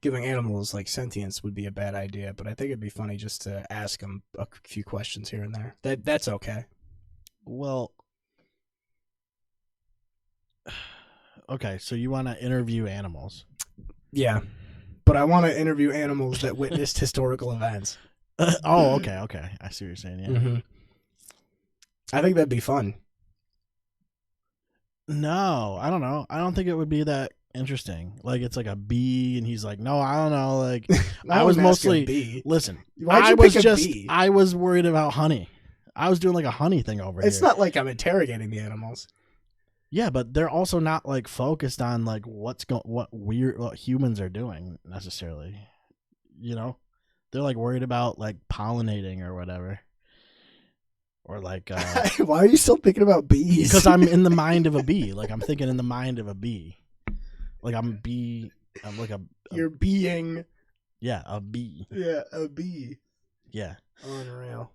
giving animals like sentience would be a bad idea, but I think it'd be funny just to ask them a few questions here and there. That's okay. Well, okay, so you want to interview animals? Yeah, but I want to interview animals that witnessed historical events. Oh, okay. I see what you're saying. Yeah. Mm-hmm. I think that'd be fun. No, I don't know. I don't think it would be that interesting. Like it's like a bee, and he's like, no, I don't know. Like I was wouldn't ask a mostly bee. listen. Why'd I you was pick a just bee? I was worried about honey. I was doing like a honey thing over It's here. not like I'm interrogating the animals. Yeah, but they're also not like focused on like what humans are doing necessarily. You know, they're like worried about like pollinating or whatever, or like Why are you still thinking about bees? because I'm in the mind of a bee. Like I'm thinking in the mind of a bee. Like I'm like a You're being a bee. a bee. Yeah, Unreal.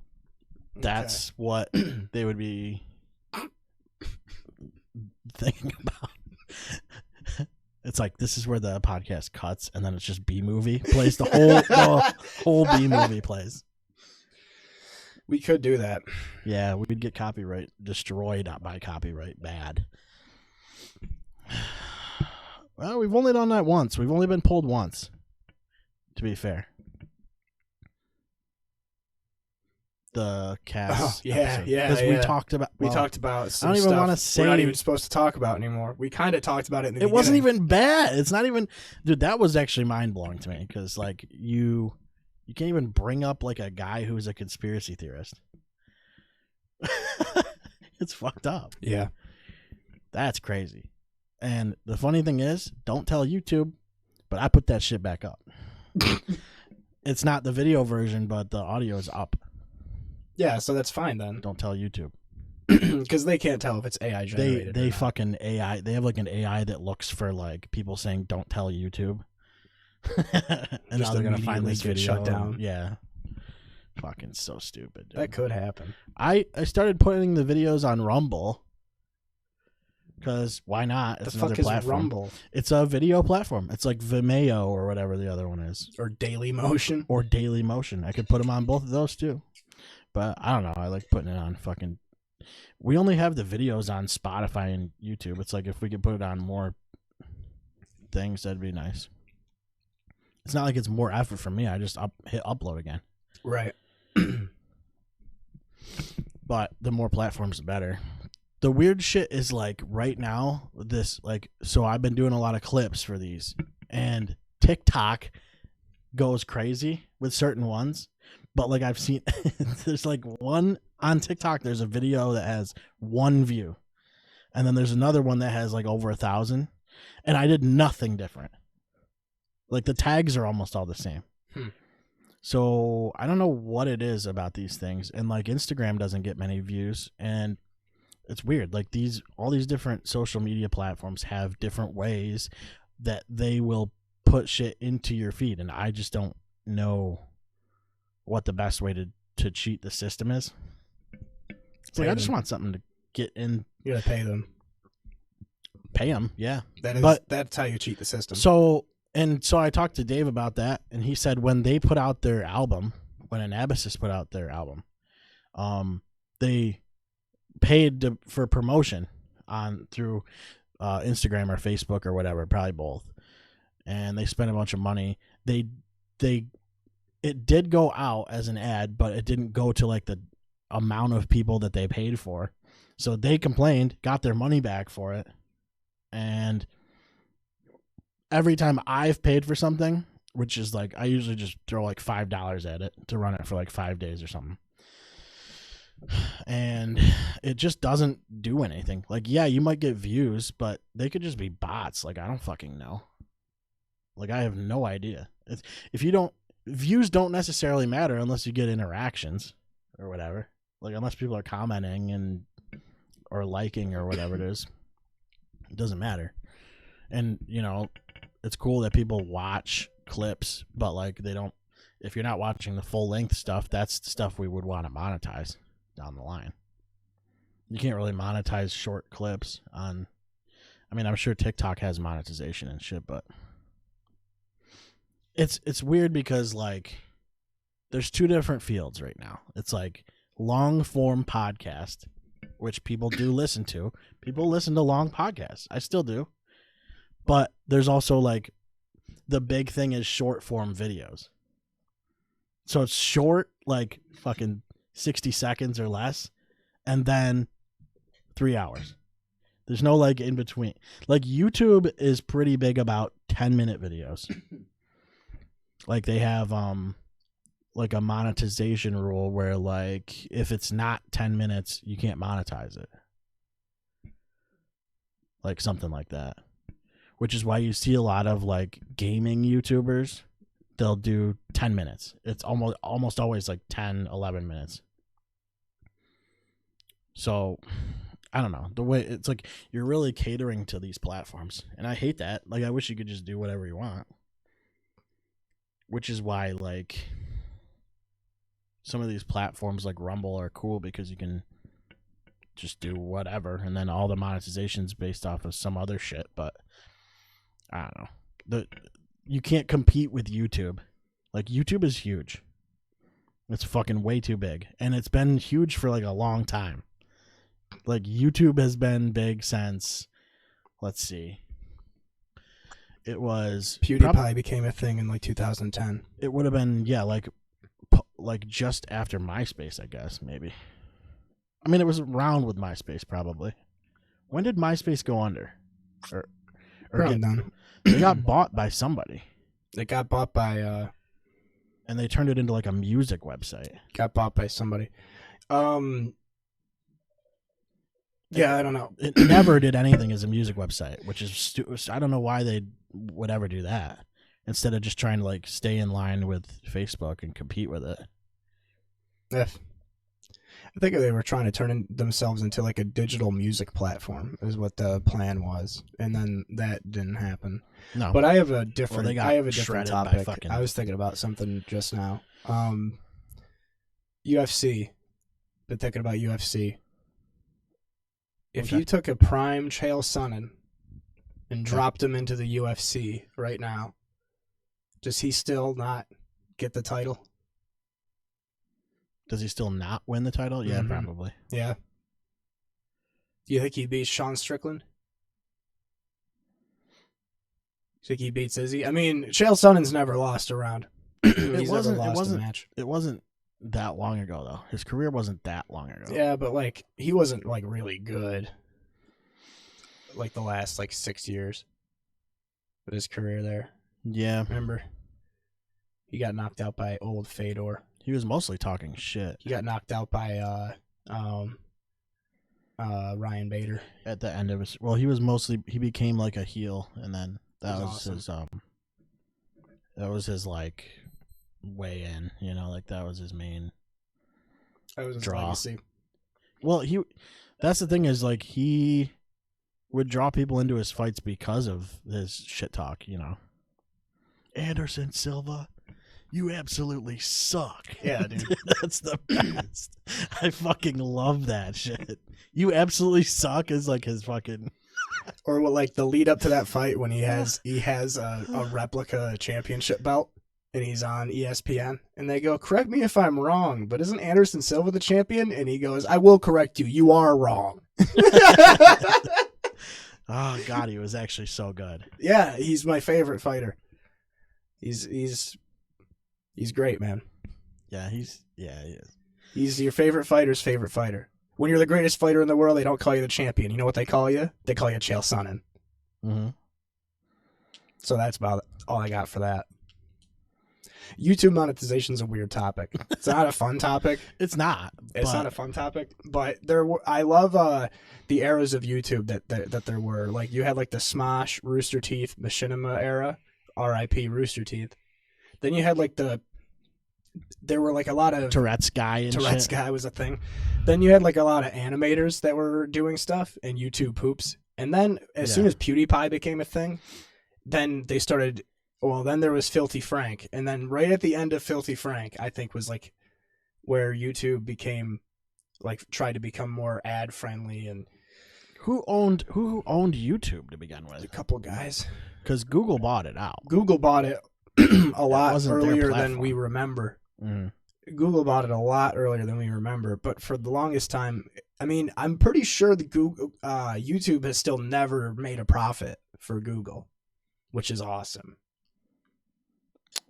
that's what they would be thinking about. It's like this is where the podcast cuts, and then it's just B movie plays. The whole B movie plays. We could do that. Yeah, we'd get copyright destroyed by copyright bad. Well, we've only done that once. We've only been pulled once. To be fair. The cast. yeah. Because we talked about. We well, talked about some I don't even stuff wanna say- we're not even supposed to talk about anymore. We kind of talked about it in the It wasn't beginning. even bad. It's not even, dude. That was actually mind blowing to me because like you can't even bring up like a guy who's a conspiracy theorist. It's fucked up. Yeah. That's crazy. And the funny thing is, don't tell YouTube, but I put that shit back up. It's not the video version, but the audio is up. Yeah, so that's fine then. Don't tell YouTube. Because they can't tell if it's AI generated. They or not. fucking AI. They have like an AI that looks for like people saying "Don't tell YouTube," and now they're gonna find immediately this get video. shut down. Yeah, fucking so stupid. Dude. That could happen. I started putting the videos on Rumble because why not? It's The another fuck is platform. Rumble It's a video platform. It's like Vimeo or whatever the other one is, or Daily Motion? or Daily Motion. I could put them on both of those too, but I don't know. I like putting it on fucking. We only have the videos on Spotify and YouTube. It's like if we could put it on more things, that'd be nice. It's not like it's more effort for me. I just hit upload again. Right. But the more platforms, the better. The weird shit is like right now, so I've been doing a lot of clips for these, and TikTok goes crazy with certain ones. But like I've seen, there's like one on TikTok, there's a video that has 1 view. And then there's another one that has like over 1,000. And I did nothing different. Like the tags are almost all the same. So I don't know what it is about these things. And like Instagram doesn't get many views. And it's weird. Like all these different social media platforms have different ways that they will put shit into your feed. And I just don't know what the best way to cheat the system is. It's like, I just want something to get in. You gotta pay them. Pay them, yeah. That's how you cheat the system. So I talked to Dave about that, and he said when they put out their album, when Anabasis put out their album, they paid for promotion through Instagram or Facebook or whatever, probably both, and they spent a bunch of money. It did go out as an ad, but it didn't go to like the amount of people that they paid for. So they complained, got their money back for it. And every time I've paid for something, which is like, I usually just throw like $5 at it to run it for like 5 days or something. And it just doesn't do anything. Like, yeah, you might get views, but they could just be bots. Like, I don't fucking know. Like, I have no idea. Views don't necessarily matter unless you get interactions or whatever. Like, unless people are commenting or liking or whatever it is. It doesn't matter. And, it's cool that people watch clips, but like if you're not watching the full length stuff, that's the stuff we would want to monetize down the line. You can't really monetize short clips I'm sure TikTok has monetization and shit, but it's weird because like there's 2 different fields right now. It's like long form podcast, which people do listen to. People listen to long podcasts. I still do. But there's also like the big thing is short form videos. So it's short, like fucking 60 seconds or less, and then 3 hours. There's no like in between. Like YouTube is pretty big about 10-minute videos. Like they have like a monetization rule where like if it's not 10 minutes, you can't monetize it. Like something like that. Which is why you see a lot of like gaming YouTubers, they'll do 10 minutes. It's almost always like 10, 11 minutes. So, I don't know. The way it's like you're really catering to these platforms. And I hate that. Like I wish you could just do whatever you want. Which is why like some of these platforms like Rumble are cool because you can just do whatever and then all the monetization's based off of some other shit, but I don't know. You can't compete with YouTube. Like YouTube is huge. It's fucking way too big. And it's been huge for like a long time. Like YouTube has been big since, let's see. It was PewDiePie became a thing in like 2010. It would have been like just after MySpace, I guess, maybe. I mean, it was around with MySpace probably. When did MySpace go under? They got bought by somebody. It got bought by and they turned it into like a music website. Got bought by somebody. Yeah, I don't know. It never did anything as a music website, which is I don't know why they would ever do that instead of just trying to like stay in line with Facebook and compete with it. I think they were trying to turn themselves into like a digital music platform is what the plan was, and then that didn't happen. No, but I have a different. Well, I have a different topic. I was thinking about something just now. UFC. Been thinking about UFC. If you took a prime Chael Sonnen and dropped him into the UFC right now, does he still not get the title? Does he still not win the title? Yeah, probably. Yeah. Do you think he beats Sean Strickland? think he beats Izzy. I mean, Chael Sonnen's never lost a round. He's never lost a match. It wasn't that long ago though. His career wasn't that long ago. Yeah, but like he wasn't like really good. Like the last like 6 years of his career there. Yeah. Remember? He got knocked out by old Fedor. He was mostly talking shit. He got knocked out by Ryan Bader. At the end of his, well, he became like a heel, and then that was awesome. his like way in, you know, like that was his main That was his draw. legacy. Well, that's the thing is like he would draw people into his fights because of his shit talk, you know. Anderson Silva, you absolutely suck. Yeah, dude. That's the best. I fucking love that shit. You absolutely suck is like his fucking. Or what, like the lead up to that fight when he has a replica championship belt and he's on ESPN and they go, correct me if I'm wrong, but isn't Anderson Silva the champion? And he goes, I will correct you. You are wrong. Oh God, he was actually so good. Yeah, he's my favorite fighter. He's great, man. Yeah, he is. He's your favorite fighter's favorite fighter. When you're the greatest fighter in the world, they don't call you the champion. You know what they call you? They call you Chael Sonnen. Mm-hmm. So that's about all I got for that. YouTube monetization is a weird topic. It's not a fun topic. It's not. It's not a fun topic, but I love the eras of YouTube that there were. Like you had like the Smosh, Rooster Teeth, Machinima era, R.I.P. Rooster Teeth. Then you had like there were like a lot of Tourette's guy and Tourette's shit. guy was a thing. Then you had like a lot of animators that were doing stuff and YouTube poops. And then as soon as PewDiePie became a thing, then they started. Well, then there was Filthy Frank, and then right at the end of Filthy Frank, I think was like where YouTube became like tried to become more ad friendly. And Who owned YouTube to begin with? a couple guys. Because Google bought it out. Google bought it a lot wasn't their earlier than platform. we remember. Mm. Google bought it a lot earlier than we remember, but for the longest time, I mean, I'm pretty sure the YouTube has still never made a profit for Google, which is awesome.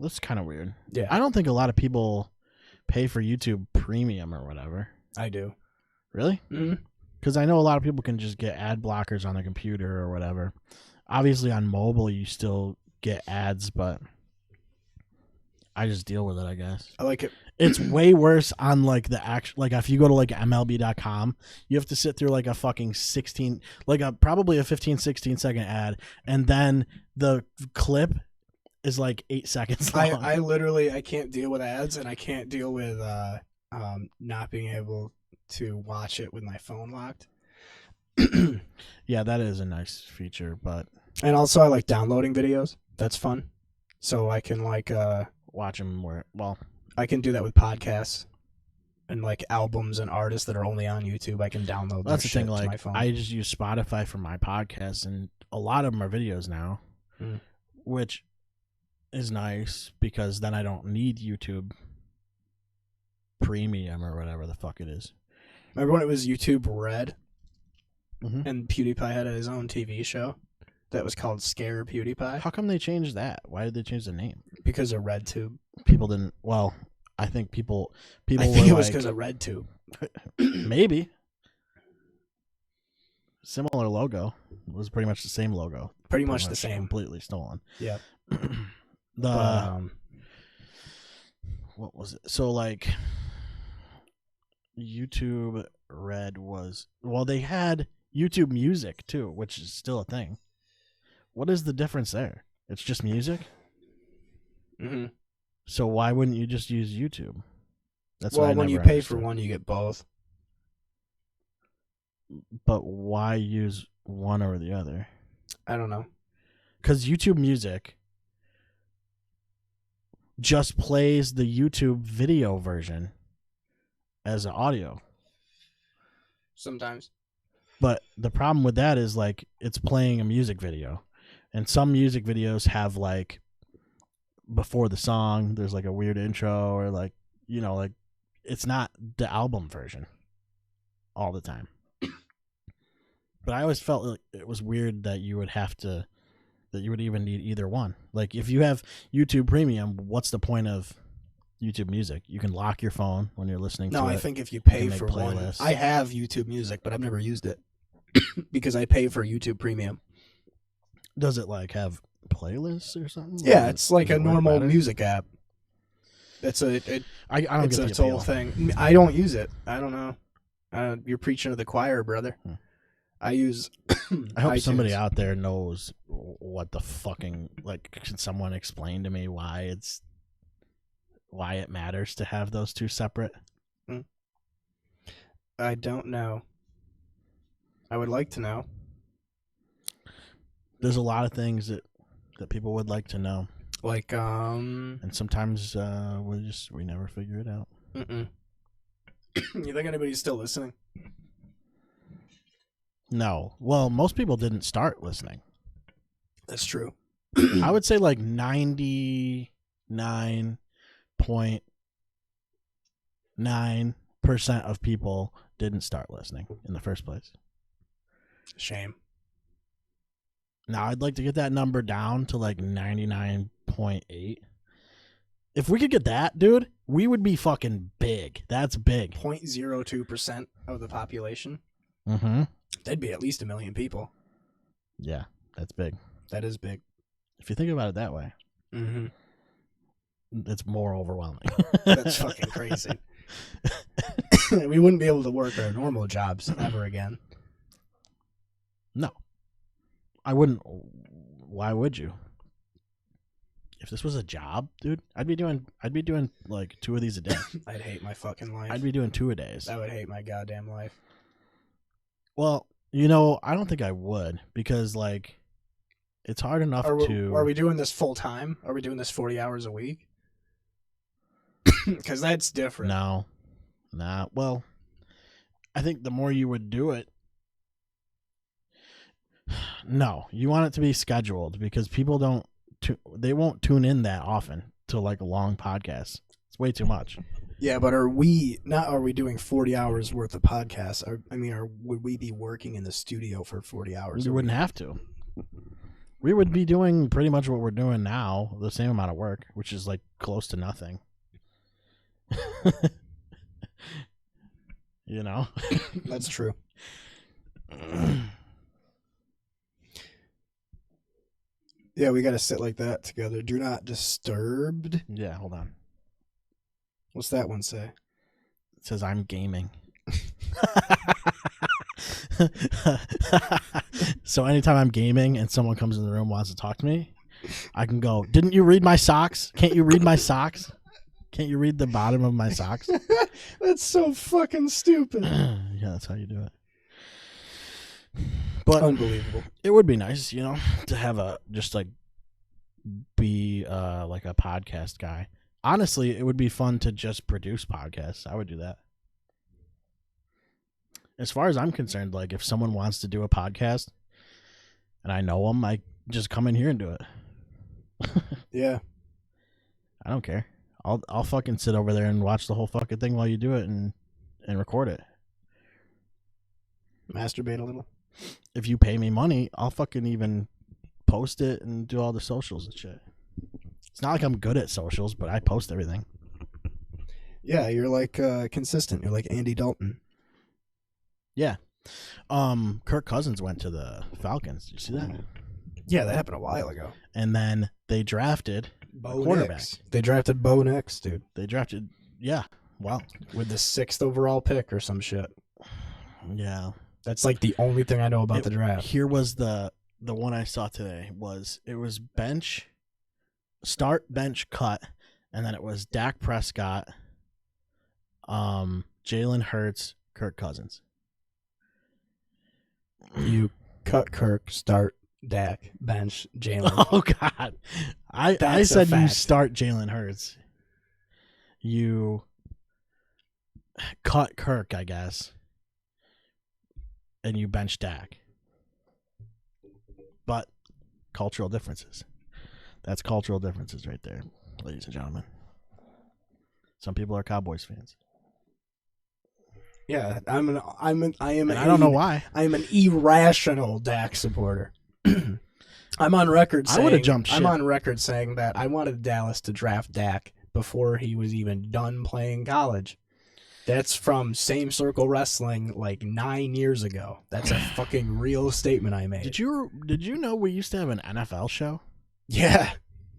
That's kind of weird. Yeah, I don't think a lot of people pay for YouTube Premium or whatever. I do. Really? Mm-hmm. Because I know a lot of people can just get ad blockers on their computer or whatever. Obviously, on mobile, you still get ads, but I just deal with it, I guess. I like it. It's way worse on like the actual, like if you go to like MLB.com, you have to sit through like a fucking 16, like probably a 15, 16 second ad, and then the clip is like 8 seconds long. I literally I can't deal with ads, and I can't deal with not being able to watch it with my phone locked. Yeah, that is a nice feature, but And also I like downloading videos. That's fun. So I can like watch them where, well, I can do that with podcasts and like albums and artists that are only on YouTube. I can download that's their the thing. shit to my Like phone. I just use Spotify for my podcasts, and a lot of them are videos now, which is nice because then I don't need YouTube Premium or whatever the fuck it is. Remember when it was YouTube Red Mm-hmm. and PewDiePie had his own TV show that was called Scare PewDiePie? How come they changed that? Why did they change the name? Because of RedTube. People didn't. Well, I think people I were think it was like, because of RedTube. maybe similar logo. It was pretty much the same logo. Pretty much the same. Completely stolen. Yeah. The what was it? So like YouTube Red was, well, they had YouTube Music too, which is still a thing. What is the difference there? It's just music. Mm-hmm. So why wouldn't you just use YouTube? That's Well, what I when you never pay for understood. one, you get both. But why use one or the other? I don't know. Because YouTube Music just plays the YouTube video version as an audio. Sometimes. But the problem with that is like it's playing a music video. And some music videos have like before the song, there's like a weird intro or like, you know, like it's not the album version all the time. But I always felt like it was weird that you would have to, that you would even need either one. Like if you have YouTube Premium, what's the point of YouTube Music? You can lock your phone when you're listening to it. No, I think if you pay can make for one, playlists. I have YouTube Music, but I've never used it because I pay for YouTube Premium. Does it like have playlists or something? Yeah, Or it's like does a it work normal better? music app. I don't It's get a the whole appeal. thing. I don't use it. I don't know. You're preaching to the choir, brother. I use. I hope somebody iTunes. out there knows what the fucking like. Can someone explain to me why it matters to have those two separate? I don't know. I would like to know. There's a lot of things that people would like to know, Like, and sometimes we never figure it out. You think anybody's still listening? No, well, most people didn't start listening. That's true. I would say like 99.9% of people didn't start listening in the first place. Shame. Now I'd like to get that number down to like 99.8. If we could get that, dude, we would be fucking big. That's big. 0.02% of the population. Mm-hmm. That'd be at least 1 million people. Yeah, that's big. That is big. If you think about it that way, Mm-hmm. it's more overwhelming. That's fucking crazy. We wouldn't be able to work our normal jobs ever again. No. I wouldn't. Why would you? If this was a job, dude, I'd be doing like 2 of these a day. I'd hate my fucking life. I'd be doing 2 a days. I would hate my goddamn life. Well, I don't think I would, because like it's hard enough Are to. we doing this full time? Are we doing this 40 hours a week? Because that's different. No. Nah. Well, I think the more you would do it. No, you want it to be scheduled, because people they won't tune in that often to like a long podcast. It's way too much. Yeah, but are we doing 40 hours worth of podcasts? Would we be working in the studio for 40 hours? We wouldn't have to. We would be doing pretty much what we're doing now, the same amount of work, which is like close to nothing. That's true. Yeah, we got to sit like that together. Do not disturbed. Yeah, hold on. What's that one say? It says I'm gaming. So anytime I'm gaming and someone comes in the room and wants to talk to me, I can go, "Didn't you read my socks? Can't you read my socks? Can't you read the bottom of my socks?" That's so fucking stupid. Yeah, that's how you do it. But Unbelievable. it would be nice, to have be like a podcast guy. Honestly, it would be fun to just produce podcasts. I would do that. As far as I'm concerned, like if someone wants to do a podcast and I know them, I just come in here and do it. Yeah. I don't care. I'll fucking sit over there and watch the whole fucking thing while you do it and record it. Masturbate a little. If you pay me money, I'll fucking even post it and do all the socials and shit. It's not like I'm good at socials, but I post everything. Yeah, you're like consistent. You're like Andy Dalton. Yeah. Kirk Cousins went to the Falcons. Did you see that? Yeah, that happened a while ago. And then they drafted a quarterback. They drafted Bo Nix, dude. Yeah. Wow. With the 6th overall pick or some shit. Yeah. That's like the only thing I know about the draft. Here was the one I saw today. It was bench, start, bench, cut, and then it was Dak Prescott, Jalen Hurts, Kirk Cousins. You cut Kirk, start Dak, bench Jalen. Oh God, I said you start Jalen Hurts. You cut Kirk, I guess, and you bench Dak. But cultural differences. That's cultural differences right there, ladies and gentlemen. Some people are Cowboys fans. Yeah, I am. And I don't know why. I am an irrational Dak supporter. I'm on record saying I would have jumped ship. I'm on record saying that I wanted Dallas to draft Dak before he was even done playing college. That's from Same Circle Wrestling like 9 years ago. That's a fucking real statement I made. Did you know we used to have an NFL show? Yeah.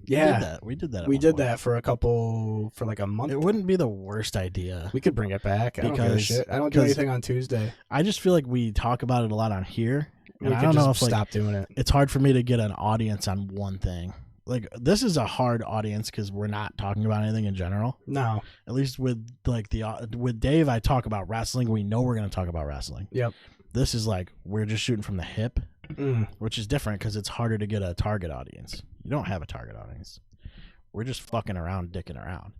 Yeah. We did that. We did that for like a month. It wouldn't be the worst idea. We could bring it back. I don't give a shit. I don't do anything on Tuesday. I just feel like we talk about it a lot on here. And We I could don't just know if stop doing it. it's hard for me to get an audience on one thing. Like this is a hard audience because we're not talking about anything in general. No. At least with with Dave, I talk about wrestling. We know we're going to talk about wrestling. Yep. This is like we're just shooting from the hip, Mm. which is different because it's harder to get a target audience. You don't have a target audience. We're just fucking around, dicking around.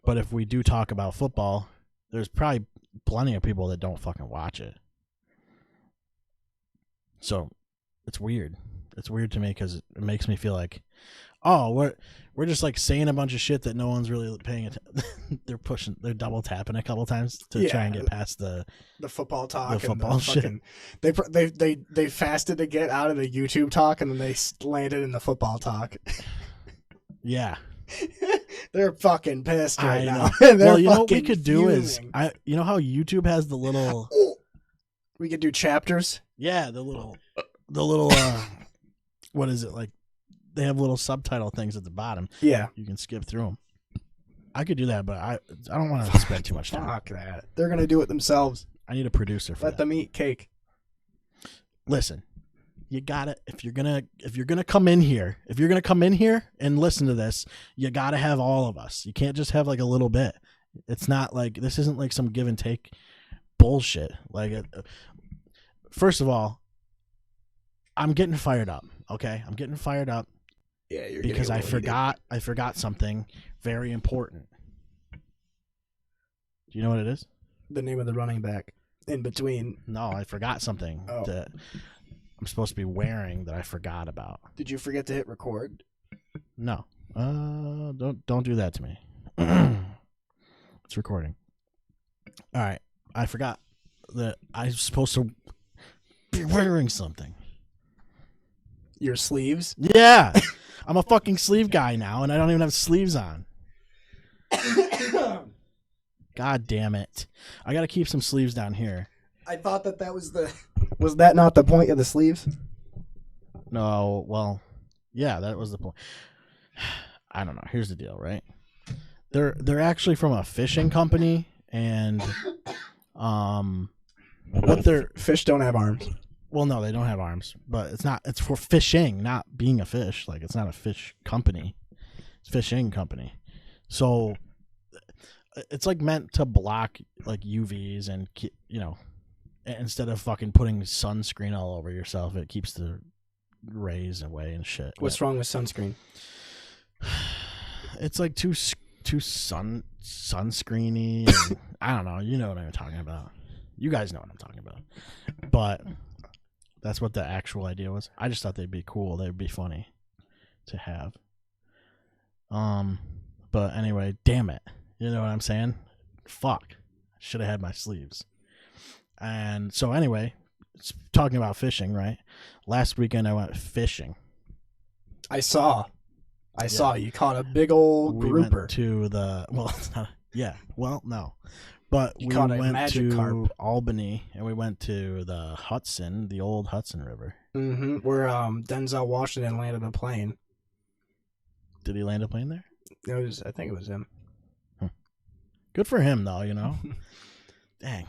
But if we do talk about football, there's probably plenty of people that don't fucking watch it. So it's weird. It's weird to me because it makes me feel like, oh, we're just like saying a bunch of shit that no one's really paying attention. They're double tapping a couple times to try and get past the football talk. The football shit. They fasted to get out of the YouTube talk and then they landed in the football talk. Yeah. They're fucking pissed right now. Well, you know what we could do is, you know how YouTube has the little, we could do chapters. yeah, the little, what is it like? They have little subtitle things at the bottom. Yeah. You can skip through them. I could do that, but I don't want to spend too much time. Fuck that. They're gonna do it themselves. I need a producer for Let that. them eat cake. Listen, you gotta if you're gonna come in here and listen to this, you gotta have all of us. You can't just have like a little bit. It's not like this isn't like some give and take bullshit. Like, first of all, I'm getting fired up. Okay, I'm getting fired up. Yeah, you're because I forgot something very important. Do you know what it is? The name of the running back in between. No, I forgot something that I'm supposed to be wearing that I forgot about. Did you forget to hit record? No. Don't do that to me. It's recording. All right. I forgot that I was supposed to be wearing something. Your sleeves? Yeah. I'm a fucking sleeve guy now, and I don't even have sleeves on. God damn it. I got to keep some sleeves down here. I thought that was the... Was that not the point of the sleeves? No, well, yeah, that was the point. I don't know. Here's the deal, right? They're actually from a fishing company, and what they're... Fish don't have arms. Well, no, they don't have arms, but it's for fishing, not being a fish. Like, it's not a fish company. It's a fishing company. So it's like meant to block like UVs and, you know, instead of fucking putting sunscreen all over yourself, it keeps the rays away and shit. What's wrong with sunscreen? It's like too sunscreeny. And, I don't know. You know what I'm talking about. You guys know what I'm talking about. But that's what the actual idea was. I just thought they'd be cool. They'd be funny to have. But anyway, damn it. You know what I'm saying? Fuck. Should have had my sleeves. And so anyway, talking about fishing, right? Last weekend I went fishing. I saw you caught a big old We grouper. went to the no. But You we caught a went magic to carp. Albany and we went to the old Hudson River. Mm-hmm. Where Denzel Washington landed a plane. Did he land a plane there? I think it was him. Good for him, though. You know. Dang.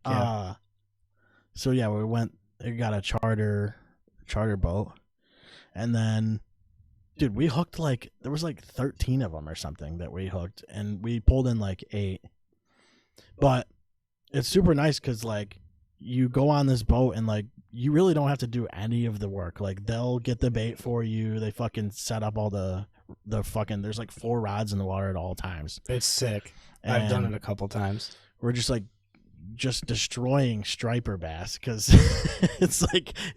Yeah. So yeah, we got a charter boat, and then, dude, we hooked there was 13 of them or something that we hooked, and we pulled in 8. But it's super nice because you go on this boat and you really don't have to do any of the work. They'll get the bait for you. They fucking set up all the fucking. There's 4 rods in the water at all times. It's sick. I've done it a couple times. We're just destroying striper bass because it's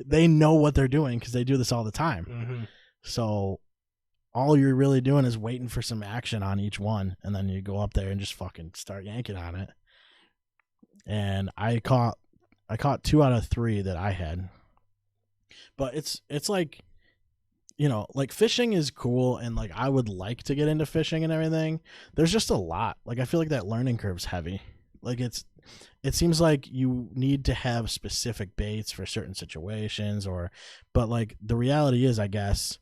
they know what they're doing because they do this all the time. Mm-hmm. So all you're really doing is waiting for some action on each one, and then you go up there and just fucking start yanking on it. And I caught 2 out of 3 that I had. But it's like, like fishing is cool, and like I would like to get into fishing and everything. There's just a lot. Like I feel like that learning curve's heavy. Like it seems like you need to have specific baits for certain situations, but like the reality is, I guess,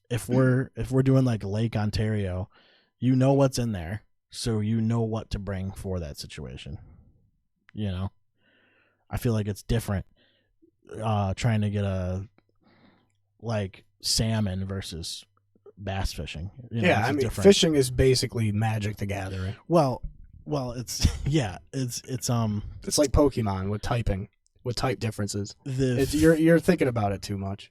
if we're doing like Lake Ontario, what's in there, so what to bring for that situation. I feel like it's different trying to get a like salmon versus bass fishing. Yeah, I mean, fishing is basically Magic the Gathering. Well, it's it's like Pokemon with type differences. You're thinking about it too much.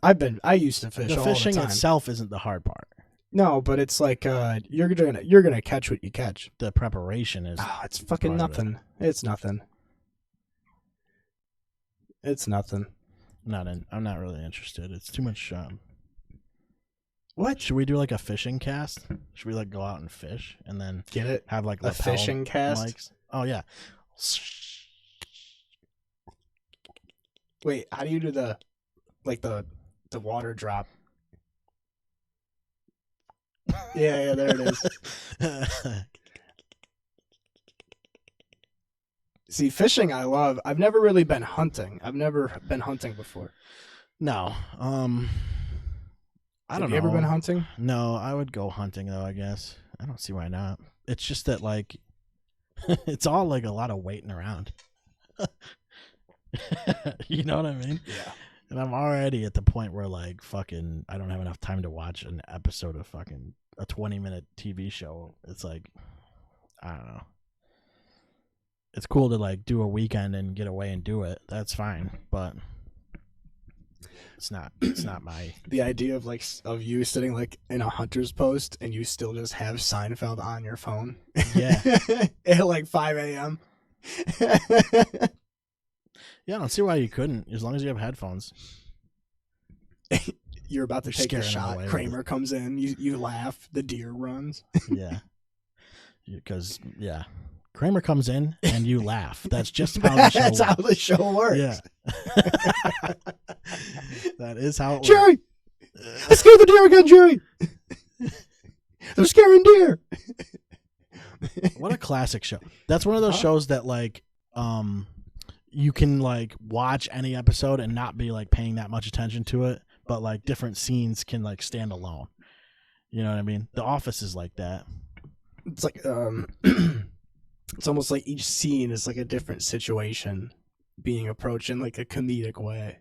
I used to fish. The all fishing the time. itself isn't the hard part. No, but it's like you're gonna catch what you catch. The preparation is. Oh, it's fucking nothing. It's nothing. It's nothing. I'm not really interested. It's too much. What? Should we do like a fishing cast? Should we like go out and fish and then get it? Have like a fishing cast? Mics? Oh yeah. Wait, how do you do the water drop? Yeah, there it is. See, fishing I love. I've never really been hunting. I've never been hunting before. No. I don't know. Have you ever been hunting? No, I would go hunting though, I guess. I don't see why not. It's just that like it's all like a lot of waiting around. You know what I mean? Yeah. And I'm already at the point where like fucking I don't have enough time to watch an episode of fucking a 20-minute TV show. It's like I don't know. It's cool to like do a weekend and get away and do it. That's fine, but it's not my the idea of you sitting like in a hunter's post and you still just have Seinfeld on your phone. Yeah. At like 5 a.m. Yeah, I don't see why you couldn't, as long as you have headphones. You're about to take a shot. Kramer comes in. You laugh. The deer runs. Yeah. Because, yeah. Kramer comes in and you laugh. That's just how the show That's how the show works. Yeah. That is how it Jerry! works. I scared the deer again, Jerry! I'm scaring deer! What a classic show. That's one of those shows that, like, you can, like, watch any episode and not be, like, paying that much attention to it, but, like, different scenes can, like, stand alone. You know what I mean? The Office is like that. It's like, it's almost like each scene is like a different situation being approached in like a comedic way.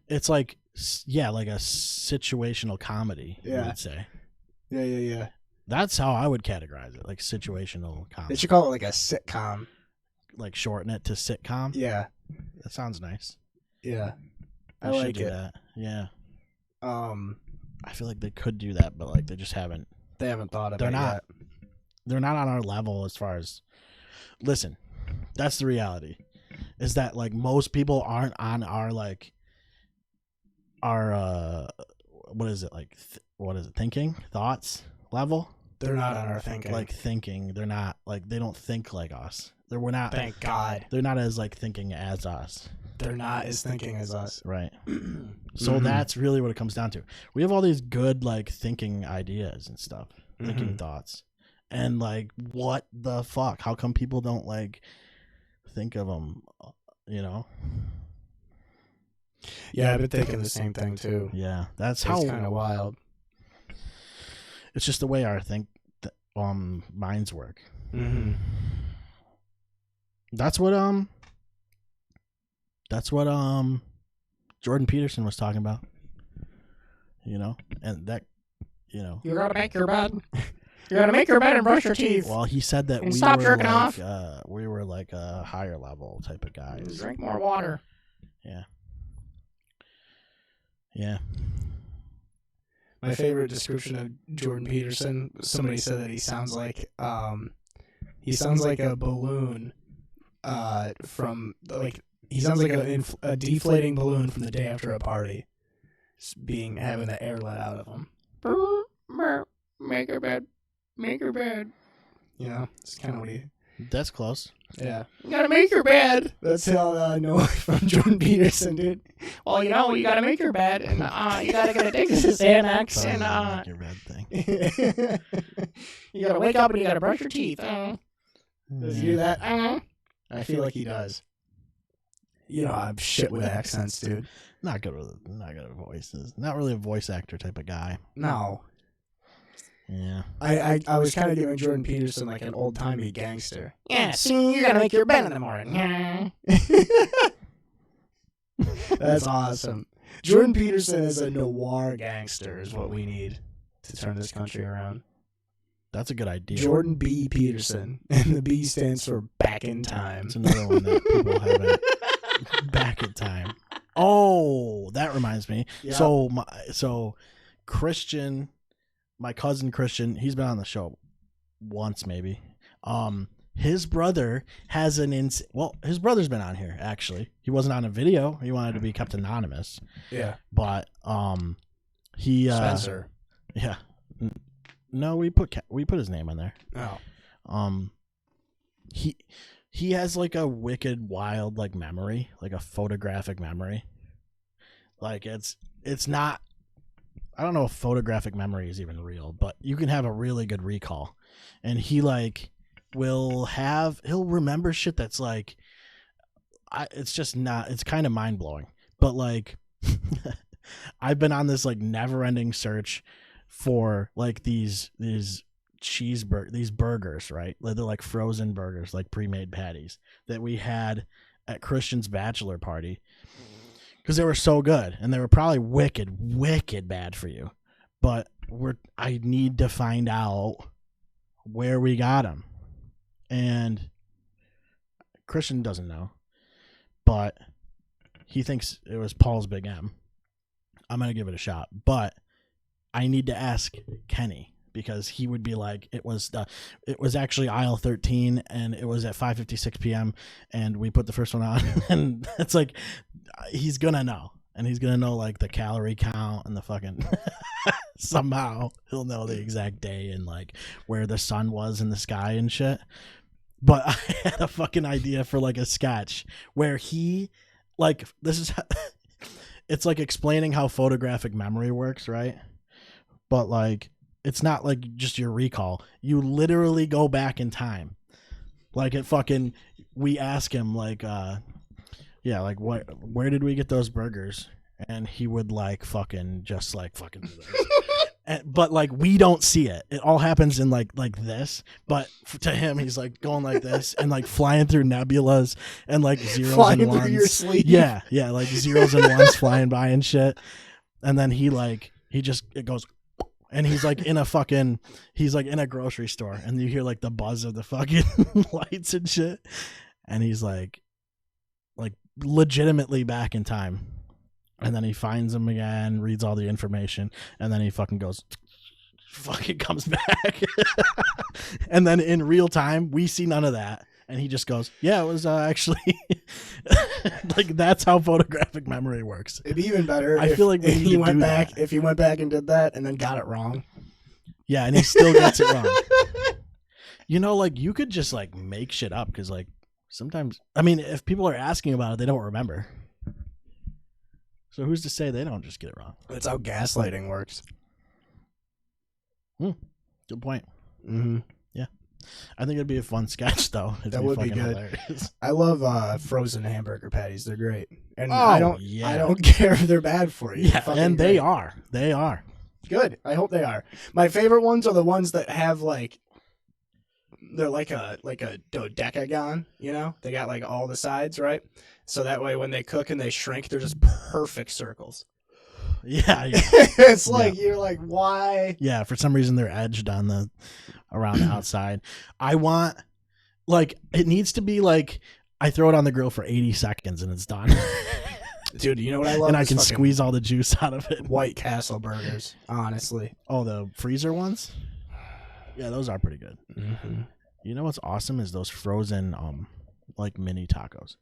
It's like, yeah, like a situational comedy, yeah. I would say. Yeah. That's how I would categorize it, like situational comedy. They should call it like a sitcom. Like shorten it to sitcom? Yeah. That sounds nice. Yeah. I They like should do it. that. Yeah. I feel like they could do that, but like they just haven't. They haven't thought of They're it not. yet. They're not on our level as far as. Listen, that's the reality. Is that like most people aren't on our like. Our what is it like? What is it? Thinking, thoughts level. They're not on our thinking. Like thinking, they're not like they don't think like us. We're not. Thank God. They're not as like thinking as us. They're not as thinking as us. Right. So that's really what it comes down to. We have all these good like thinking ideas and stuff, thinking thoughts, and like what the fuck? How come people don't like think of them? You know. Yeah, I've been thinking the same thing too. Yeah, that's It's how kind of wild. It's just the way our minds work. Mm-hmm. That's what Jordan Peterson was talking about. You know, and that, you know, You gotta make your bed. You gotta make your bed and brush your teeth. well, he said that And we stop were jerking like off. we were like a higher level type of guys. Drink more water. Yeah. Yeah. My favorite description of Jordan Peterson, somebody said that he sounds like a balloon from like he sounds like a deflating balloon from the day after a party, having the air let out of him. Make your bed. Make your bed. You know, it's kind of what he. That's close. Yeah. You gotta make your bed. That's how I know from Jordan Peterson, dude. Well, you gotta make your bed, and you gotta get addicted to Xanax, Sorry, and like your red thing. you gotta wake up and you gotta brush your teeth. Does he do that? I feel like he does. You know, I'm shit with accents, dude. Not good with voices. Not really a voice actor type of guy. No. Yeah. I was kind of giving Jordan Peterson like an old-timey gangster. Yeah, see, you gotta make your bed in the morning. That's awesome. Jordan Peterson is a noir gangster is what we need to turn this country around. That's a good idea. Jordan B. Peterson. And the B stands for Back in Time. It's another one that people haven't. Back in Time. Oh, that reminds me. Yeah. So Christian, my cousin Christian, he's been on the show once maybe. His brother has his brother's been on here actually. He wasn't on a video. He wanted to be kept anonymous. Yeah. But he Spencer. Yeah. No, we put his name on there. Oh. He has like a wicked wild like memory, like a photographic memory. Like it's not, I don't know if photographic memory is even real, but you can have a really good recall. And he like he'll remember shit that's like it's just not, it's kind of mind-blowing. But like I've been on this like never-ending search for like these burgers, right? They're like frozen burgers, like pre-made patties that we had at Christian's bachelor party because they were so good and they were probably wicked bad for you. But I need to find out where we got them, and Christian doesn't know, but he thinks it was Paul's Big M. I'm gonna give it a shot, but I need to ask Kenny because he would be like, it was actually aisle 13 and it was at 5:56 p.m. and we put the first one on and it's like he's gonna know, and he's gonna know like the calorie count and the fucking somehow he'll know the exact day and like where the sun was in the sky and shit. But I had a fucking idea for like a sketch where he like it's like explaining how photographic memory works, right? But like it's not like just your recall. You literally go back in time. Like we ask him like like where did we get those burgers? And he would like fucking just like fucking do this. But like we don't see it. It all happens in like this. But to him, he's like going like this and like flying through nebulas and like zeros Flying and ones. through your sleep. Yeah, like zeros and ones flying by and shit. And then it goes, and he's like in a grocery store, and you hear like the buzz of the fucking lights and shit. And he's like legitimately back in time. And then he finds him again, reads all the information, and then he fucking comes back. And then in real time, we see none of that. And he just goes, yeah, it was actually like that's how photographic memory works. It'd be even better. I feel like if he went back and did that and then got it wrong. Yeah, and he still gets it wrong. You know, like you could just like make shit up because like sometimes, I mean, if people are asking about it, they don't remember. So who's to say they don't just get it wrong? That's how gaslighting works. Good point. Mm-hmm. Yeah, I think it'd be a fun sketch though. That would be good. Hilarious. I love frozen hamburger patties. They're great, and Oh, I don't care if they're bad for you. Yeah, Fucking and great. they are Good. I hope they are. My favorite ones are the ones that have like they're like a dodecagon, you know? They got like all the sides, right? So that way when they cook and they shrink, they're just perfect circles. Yeah. It's like you're like, why? Yeah, for some reason they're edged on around the outside. I want like it needs to be like I throw it on the grill for 80 seconds and it's done. Dude, you know what I love? And I can squeeze all the juice out of it. White Castle burgers, honestly. Oh, the freezer ones? Yeah, those are pretty good. Mm-hmm. You know what's awesome is those frozen like mini tacos.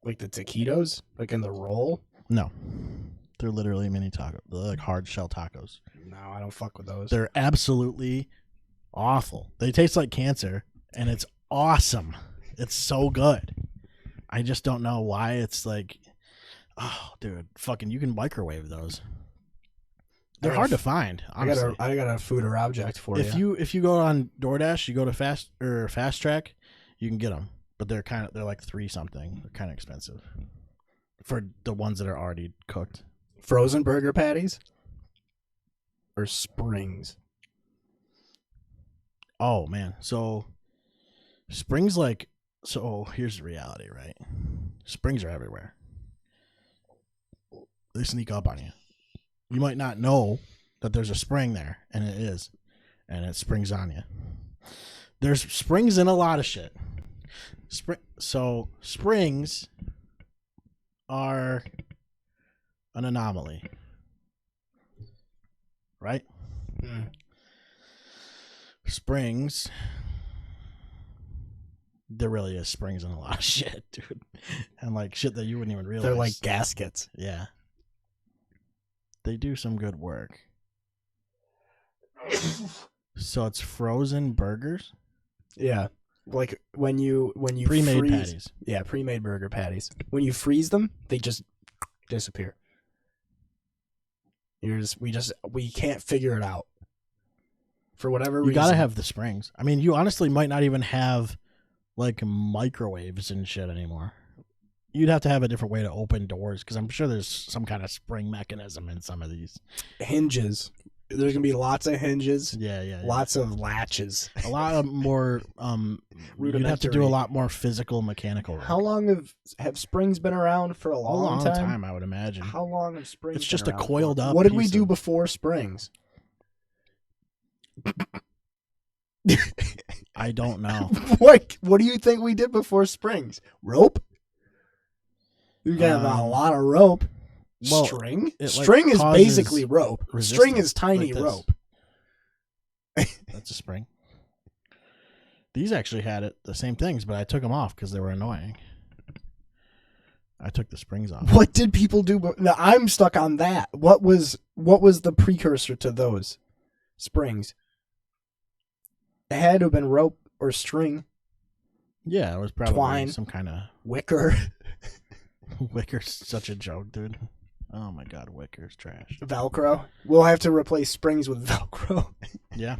Like the taquitos? Like in the roll? No. They're literally mini tacos. They're like hard shell tacos. No, I don't fuck with those. They're absolutely awful. They taste like cancer, and it's awesome. It's so good. I just don't know why it's like, oh, dude, fucking, you can microwave those. They're hard to find. Honestly. I got a food or object for you. If you go on DoorDash, you go to Fast Track, you can get them, but they're like $3 something. They're kind of expensive for the ones that are already cooked. Frozen burger patties or Springs? Oh man, so Springs here's the reality, right? Springs are everywhere. They sneak up on you. You might not know that there's a spring there, and it is, and it springs on you. There's springs in a lot of shit. So springs are an anomaly, right? Mm. Springs. There really is springs in a lot of shit, dude, and like shit that you wouldn't even realize. They're like gaskets. Yeah. They do some good work. So it's frozen burgers? Yeah. Like when you Pre-made freeze, patties. Yeah, pre-made burger patties. When you freeze them, they just disappear. We can't figure it out. For whatever reason. You gotta have the springs. I mean, you honestly might not even have like microwaves and shit anymore. You'd have to have a different way to open doors because I'm sure there's some kind of spring mechanism in some of these. Hinges. There's gonna be lots of hinges. Yeah. Lots of latches. A lot of more. You'd have to do a lot more physical, mechanical work. How long have springs been around? For a long time, I would imagine. How long have springs? It's just been a around coiled for? up. What did we piece do of- before springs? I don't know. What do you think we did before springs? Rope? We got a lot of rope. Well, String? it, like, String is causes basically rope. String is tiny like this. rope. That's a spring. These actually had the same things, but I took them off because they were annoying. I took the springs off. What did people do? Now, I'm stuck on that. What was the precursor to those springs? It had to have been rope or string. Yeah, it was probably Twine. some kind of Wicker. wicker's such a joke, dude. Oh my god, wicker's trash. Velcro. We'll have to replace springs with Velcro. Yeah,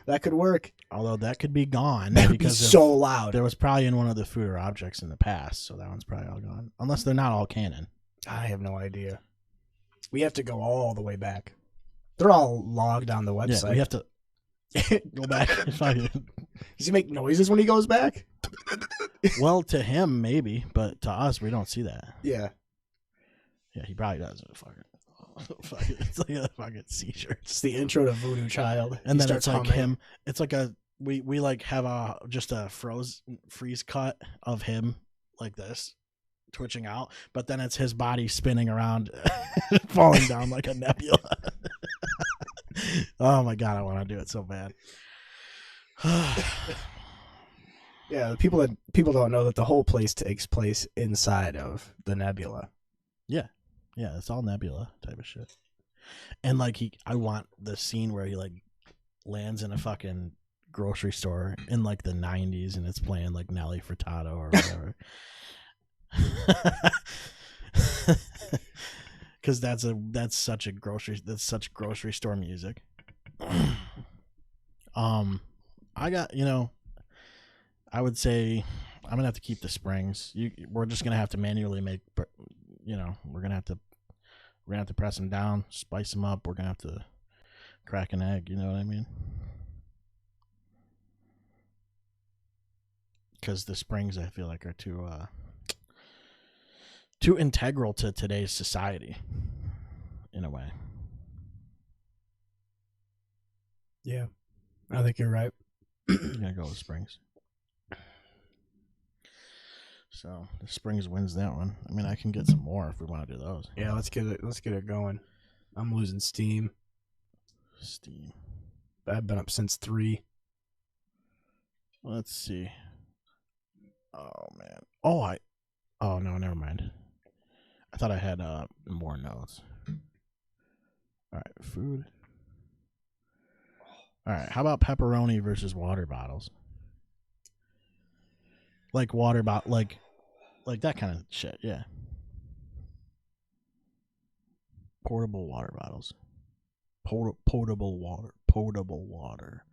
That could work. although that could be gone That would be because so loud. there was probably in one of the food or objects in the past, so that one's probably all gone. Unless they're not all canon. I have no idea. We have to go all the way back. They're all logged on the website. Yeah, we have to go back. Does he make noises when he goes back? Well, to him maybe, but to us we don't see that. Yeah. Yeah, he probably does. Fuck it. It's like a fucking seizure. It's the intro to Voodoo Child. And He then it's starts like humming. him. It's like we like have just a freeze cut of him like this, twitching out. But then it's his body spinning around, falling down like a nebula. Oh my god, I want to do it so bad. Yeah, the people don't know that the whole place takes place inside of the nebula. Yeah, it's all nebula type of shit. And like I want the scene where he like lands in a fucking grocery store in like the 90s and it's playing like Nelly Furtado or whatever. Cuz that's such grocery store music. I got, I would say I'm going to have to keep the springs. We're just going to have to manually make, we're going to have to press them down, spice them up. We're going to have to crack an egg, you know what I mean? Cuz the springs I feel like are too integral to today's society in a way. Yeah, I think you're right. I'm gonna go with springs. So the springs wins that one. I mean, I can get some more if we want to do those. Yeah, let's get it going. I'm losing steam. I've been up since 3. Let's see. Oh man. Oh no, never mind. I thought I had more notes. All right, food. All right, how about pepperoni versus water bottles? Like water bottle, like that kind of shit. Yeah. Portable water bottles. Potable water.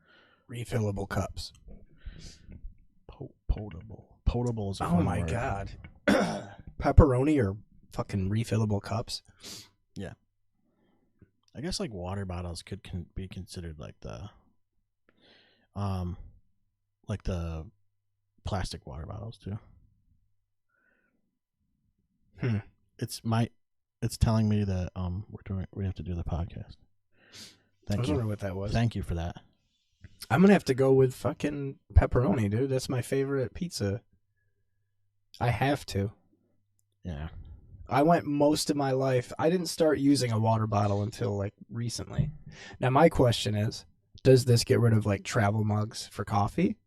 Refillable cups. Potable is a Oh fun my word. god. Pepperoni or fucking refillable cups? Yeah. I guess like water bottles could be considered like the plastic water bottles too. It's telling me that we have to do the podcast. I was wondering what that was. Thank you for that. I'm gonna have to go with fucking pepperoni, dude. That's my favorite pizza. I have to. Yeah. I went most of my life. I didn't start using a water bottle until like recently. Now my question is, does this get rid of like travel mugs for coffee?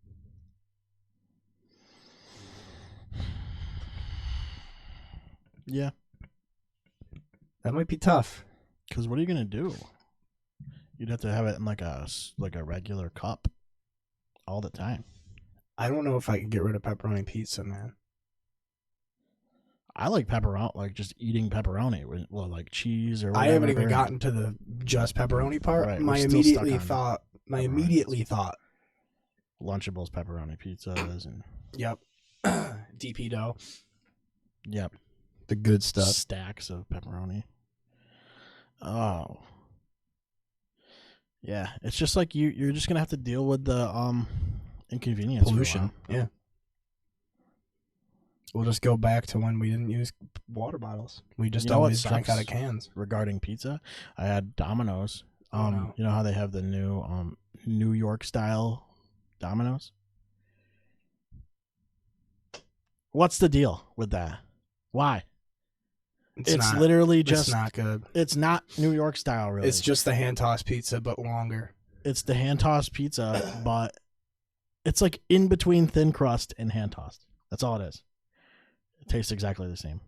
Yeah. That might be tough. Because what are you gonna do? You'd have to have it in like a regular cup all the time. I don't know if I can get rid of pepperoni pizza, man. I like pepperoni, like just eating pepperoni with like cheese or whatever. I haven't even gotten to the just pepperoni part. Right, My immediately thought Lunchables pepperoni pizzas and yep. DP dough. Yep. The good stuff. Stacks of pepperoni. Oh. Yeah, it's just like you're just gonna have to deal with the inconvenience. Pollution. Yeah. We'll just go back to when we didn't use water bottles. We just always drank out of cans. Regarding pizza, I had Domino's. No. You know how they have the new New York style Domino's? What's the deal with that? Why? It's literally just not good. It's not New York style, really. It's just the hand tossed pizza, but longer. It's the hand tossed pizza, but it's like in between thin crust and hand tossed. That's all it is. It tastes exactly the same.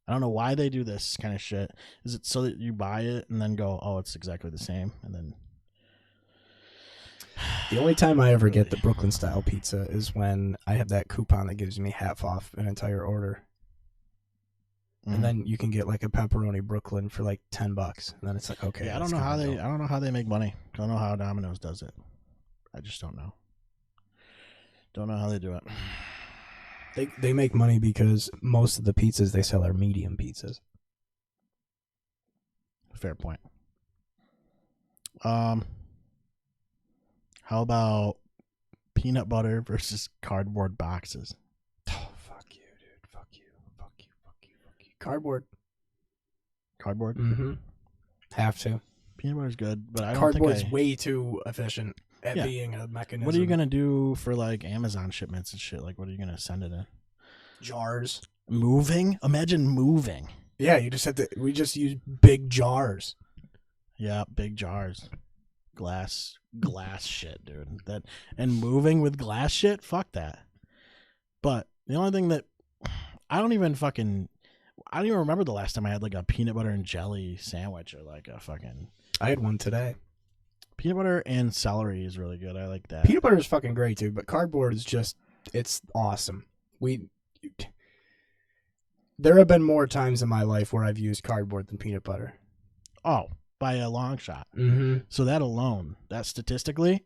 I don't know why they do this kind of shit. Is it so that you buy it and then go, oh, it's exactly the same, and then the only time I ever get the Brooklyn style pizza is when I have that coupon that gives me half off an entire order. And then you can get like a pepperoni Brooklyn for like $10, and then it's like, okay. Yeah, I don't know how they make money. Don't know how Domino's does it. I just don't know. Don't know how they do it. They make money because most of the pizzas they sell are medium pizzas. Fair point. How about peanut butter versus cardboard boxes? Oh, fuck you, dude. Fuck you. Fuck you. Fuck you. Fuck you. Cardboard. Cardboard? Mm-hmm. Have to. Peanut butter's good, but I don't Cardboard's think way too efficient at being a mechanism. What are you going to do for like Amazon shipments and shit? Like, what are you going to send it in? Jars. Moving? Imagine moving. Yeah, you just have to. We just use big jars. Yeah, big jars. Glass shit, dude. That and moving with glass shit, fuck that. But the only thing that I don't even remember the last time I had like a peanut butter and jelly sandwich or like a fucking. I had one today. Peanut butter and celery is really good. I like that. Peanut butter is fucking great too, but cardboard is it's awesome. There have been more times in my life where I've used cardboard than peanut butter. Oh, by a long shot. Mm-hmm. So that alone, that statistically,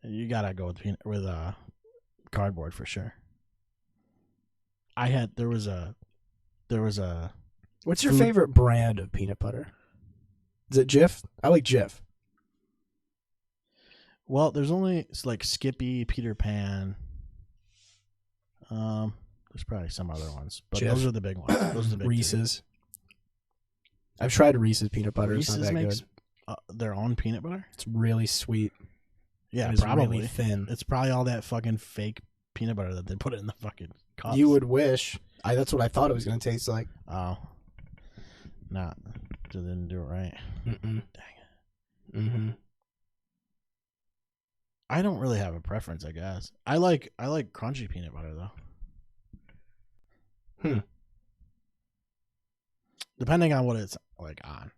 you gotta go with cardboard for sure. There was a. What's your favorite brand of peanut butter? Is it Jif? I like Jif. Well, there's only like Skippy, Peter Pan. There's probably some other ones, but Jif. those are the big ones. Those are the big Reese's. I've tried Reese's peanut butter. Reese's it's not that makes good. Their own peanut butter. It's really sweet. Yeah, it's probably really thin. It's probably all that fucking fake peanut butter that they put in the fucking cups. You would wish. That's what I thought it was going to taste like. Oh, not. They didn't do it right. Mm-mm. Dang it. Mm-hmm. I don't really have a preference. I guess I like crunchy peanut butter though. Depending on what it's like on.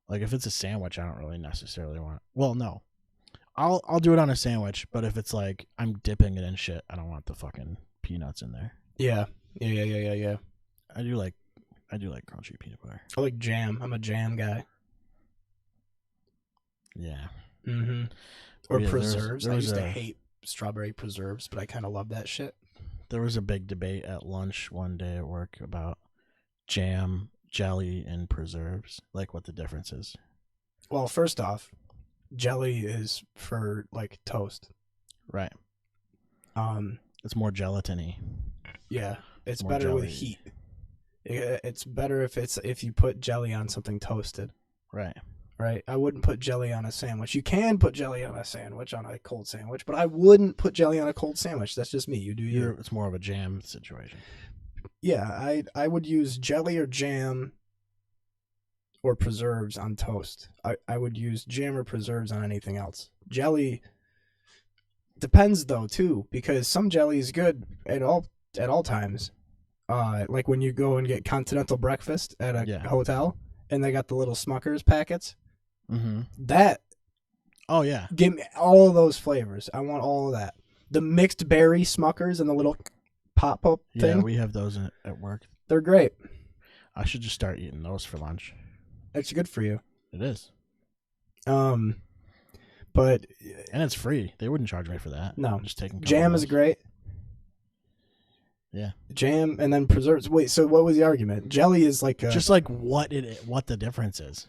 Like if it's a sandwich, I don't really necessarily want it. Well, no. I'll do it on a sandwich, but if it's like I'm dipping it in shit, I don't want the fucking peanuts in there. Yeah. Yeah. I do like crunchy peanut butter. I like jam. I'm a jam guy. Yeah. Mm-hmm. Or Yeah, preserves. there I was used to a- hate strawberry preserves, but I kind of love that shit. There was a big debate at lunch one day at work about jam, jelly, and preserves, like what the difference is. Well, first off, jelly is for like toast. Right. Um, It's more gelatiny. yeah, it's More better with jelly. heat. It's better if you put jelly on something toasted, Right. right? I wouldn't put jelly on a sandwich. You can put jelly on a sandwich, on a cold sandwich, but I wouldn't put jelly on a cold sandwich. That's just me. You do you. It's more of a jam situation. Yeah, I would use jelly or jam or preserves on toast. I would use jam or preserves on anything else. Jelly depends though too, because some jelly is good at all times. Like when you go and get continental breakfast at a hotel and they got the little Smuckers packets. Mm-hmm. That Oh yeah. give me all of those flavors. I want all of that. The mixed berry Smuckers and the little pop up thing. Yeah, we have those at work. They're great. I should just start eating those for lunch. It's good for you. It is. But And it's free. They wouldn't charge me for that. No. I'm just taking jam is great. Yeah. Jam and then preserves. Wait, so what was the argument? Jelly is like Just like what the difference is.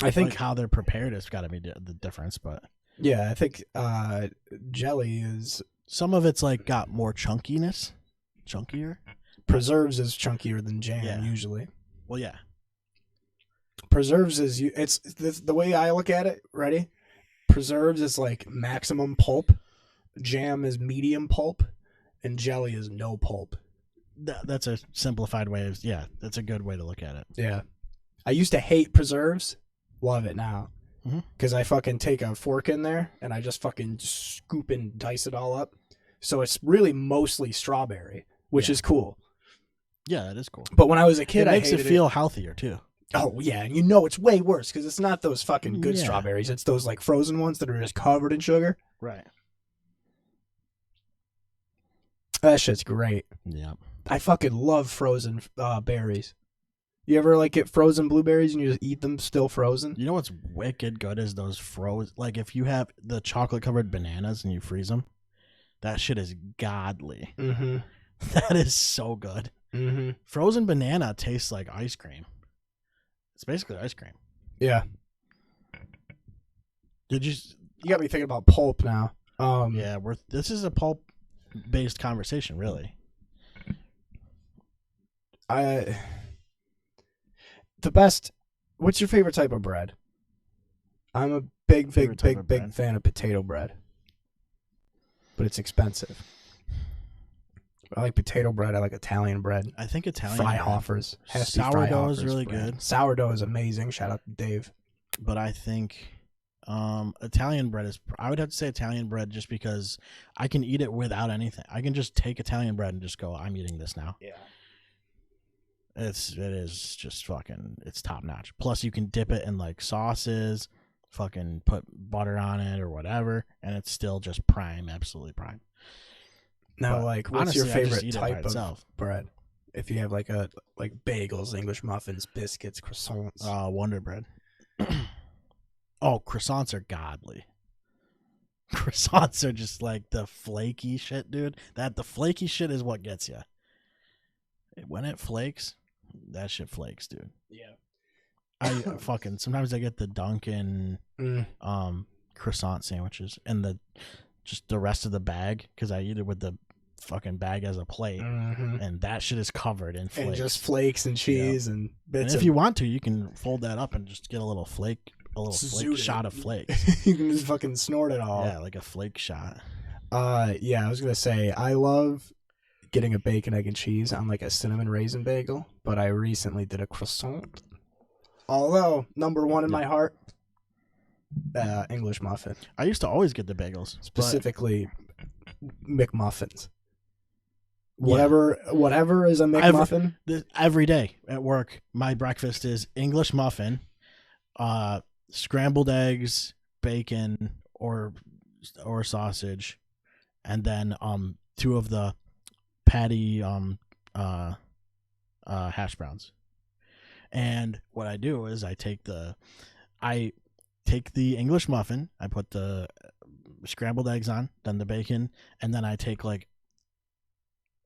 I think like how they're prepared has got to be the difference, but yeah, I think jelly is some of it's like got more chunkier. preserves is chunkier than jam usually. Well, yeah. Preserves is it's the way I look at it. Ready? Preserves is like maximum pulp. Jam is medium pulp, and jelly is no pulp. That's a simplified way of that's a good way to look at it. Yeah, I used to hate preserves. Love it now. Because I fucking take a fork in there and I just fucking scoop and dice it all up. So it's really mostly strawberry, which is cool. Yeah, that is cool. But when I was a kid, it makes I hated it feel healthier too. Oh, yeah. And it's way worse because it's not those fucking good strawberries. It's those like frozen ones that are just covered in sugar. Right. That shit's great. Yeah. I fucking love frozen berries. You ever like get frozen blueberries and you just eat them still frozen? You know what's wicked good is those like if you have the chocolate covered bananas and you freeze them, that shit is godly. Mm-hmm. That is so good. Mm-hmm. Frozen banana tastes like ice cream. It's basically ice cream. Yeah. You got me thinking about pulp now. Yeah, this is a pulp based conversation, really. The best. What's your favorite type of bread? I'm a big fan of potato bread, but it's expensive. I like potato bread. I like Italian bread. I think Italian Freihofer's. Sourdough is really good. Sourdough is amazing. Shout out to Dave. But I think Italian bread is. I would have to say Italian bread just because I can eat it without anything. I can just take Italian bread and just go, I'm eating this now. Yeah. It is just fucking. It's top notch. Plus, you can dip it in like sauces, fucking put butter on it or whatever, and it's still just prime, absolutely prime. Now, But like, what's honestly, your I just favorite eat it by type of itself. bread? If you have like bagels, English muffins, biscuits, croissants. Wonder Bread. Oh, croissants are godly. Croissants are just like the flaky shit, dude. The flaky shit is what gets you. When it flakes, that shit flakes, dude. Yeah. I fucking sometimes I get the Dunkin' croissant sandwiches and the rest of the bag because I eat it with the fucking bag as a plate, and that shit is covered in flakes. And just flakes and cheese and bits. And if you want to, you can fold that up and just get a little flake shot of flakes. You can just fucking snort it all. Yeah, like a flake shot. Yeah, I was gonna say I love getting a bacon, egg, and cheese on like a cinnamon raisin bagel, but I recently did a croissant. Although number one in my heart, English muffin. I used to always get the bagels, specifically McMuffins. Whatever is a McMuffin. Every day at work, my breakfast is English muffin, scrambled eggs, bacon, or sausage, and then 2 of the patty hash browns. And what I do is I take the English muffin, I put the scrambled eggs on, then the bacon, and then I take like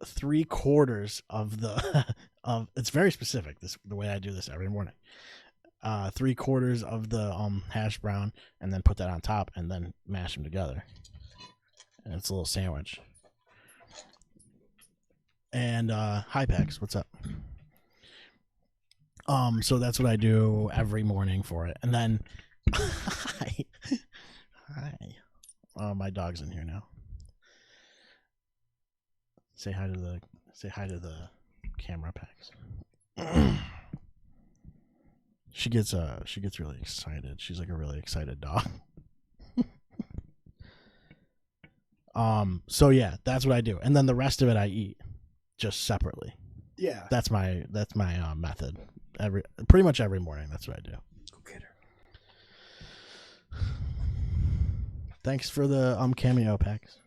3/4 of the of it's very specific the way I do this every morning. 3/4 of the hash brown, and then put that on top, and then mash them together. And it's a little sandwich. And hi Pax, what's up? So that's what I do every morning for it. And then hi. Oh, my dog's in here now. Say hi to the camera, Pax. She gets really excited. She's like a really excited dog. So yeah, that's what I do. And then the rest of it I eat just separately. Yeah. That's my method. Pretty much every morning, that's what I do. Go get her. Thanks for the cameo, Pax.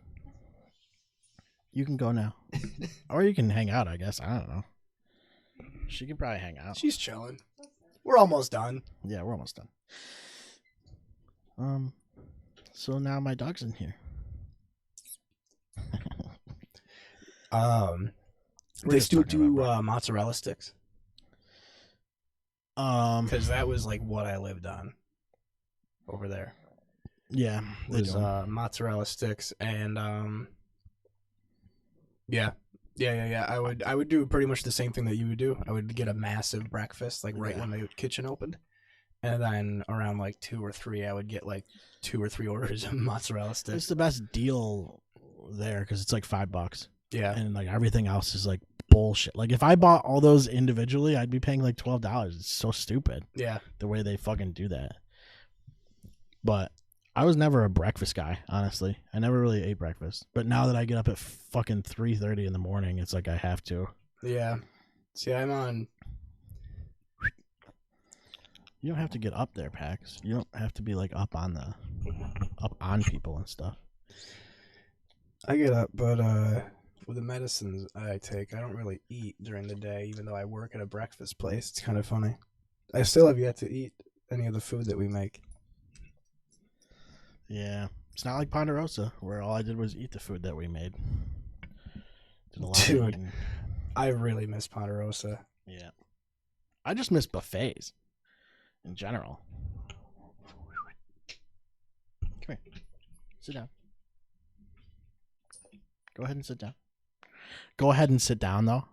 You can go now. Or you can hang out, I guess. I don't know. She could probably hang out. She's chilling. We're almost done. Yeah, we're almost done. So now my dog's in here. They still do mozzarella sticks. Because that was like what I lived on over there. Yeah, they Was do. mozzarella sticks and yeah. I would do pretty much the same thing that you would do. I would get a massive breakfast like right when the kitchen opened, and then around like 2 or 3, I would get like 2 or 3 orders of mozzarella sticks. It's the best deal there because it's like $5. Yeah, And like everything else is like bullshit. Like if I bought all those individually, I'd be paying like $12. It's so stupid yeah. the way they fucking do that. But I was never a breakfast guy, honestly. I never really ate breakfast. But now that I get up at fucking 3:30 in the morning, it's like I have to. Yeah. See, I'm on. You don't have to get up there, Pax. You don't have to be like up on people and stuff. I get up, but with the medicines I take, I don't really eat during the day, even though I work at a breakfast place. It's kind of funny. I still have yet to eat any of the food that we make. Yeah. It's not like Ponderosa, where all I did was eat the food that we made. Did a lot of Dude, eating. I really miss Ponderosa. Yeah. I just miss buffets in general. Come here. Sit down. Go ahead and sit down. Go ahead and sit down, though.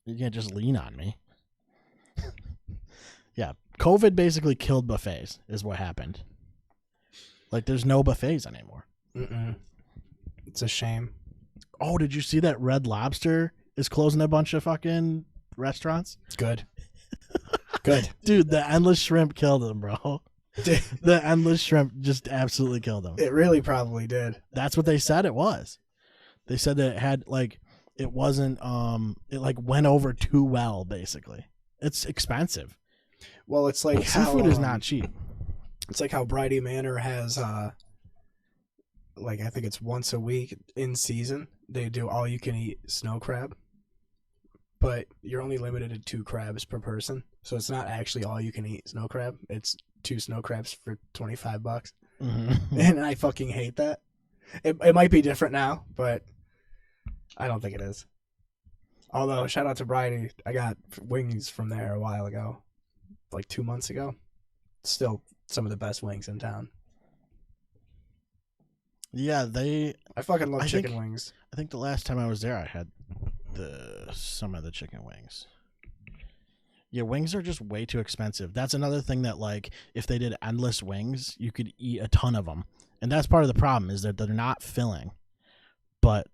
You can't just lean on me. Yeah. COVID basically killed buffets, is what happened. Like, there's no buffets anymore. Mm-mm. It's a shame. Oh, did you see that Red Lobster is closing a bunch of fucking restaurants? Good. Good. Dude, the endless shrimp killed them, bro. The endless shrimp just absolutely killed them. It really probably did. That's what they said it was. They said that it had, like, it wasn't, it, like, went over too well, basically. It's expensive. Well, it's like Seafood is not cheap. It's like how Bridie Manor has, like, I think it's once a week in season. They do all you can eat snow crab. But you're only limited to 2 crabs per person. So it's not actually all you can eat snow crab. It's 2 snow crabs for $25. Mm-hmm. And I fucking hate that. It might be different now, but I don't think it is. Although, shout out to Bridie. I got wings from there a while ago. Like 2 months ago. Still some of the best wings in town. Yeah, I fucking love chicken wings. I think the last time I was there, I had some of the chicken wings. Yeah, wings are just way too expensive. That's another thing that, like, if they did endless wings, you could eat a ton of them. And that's part of the problem, is that they're not filling, but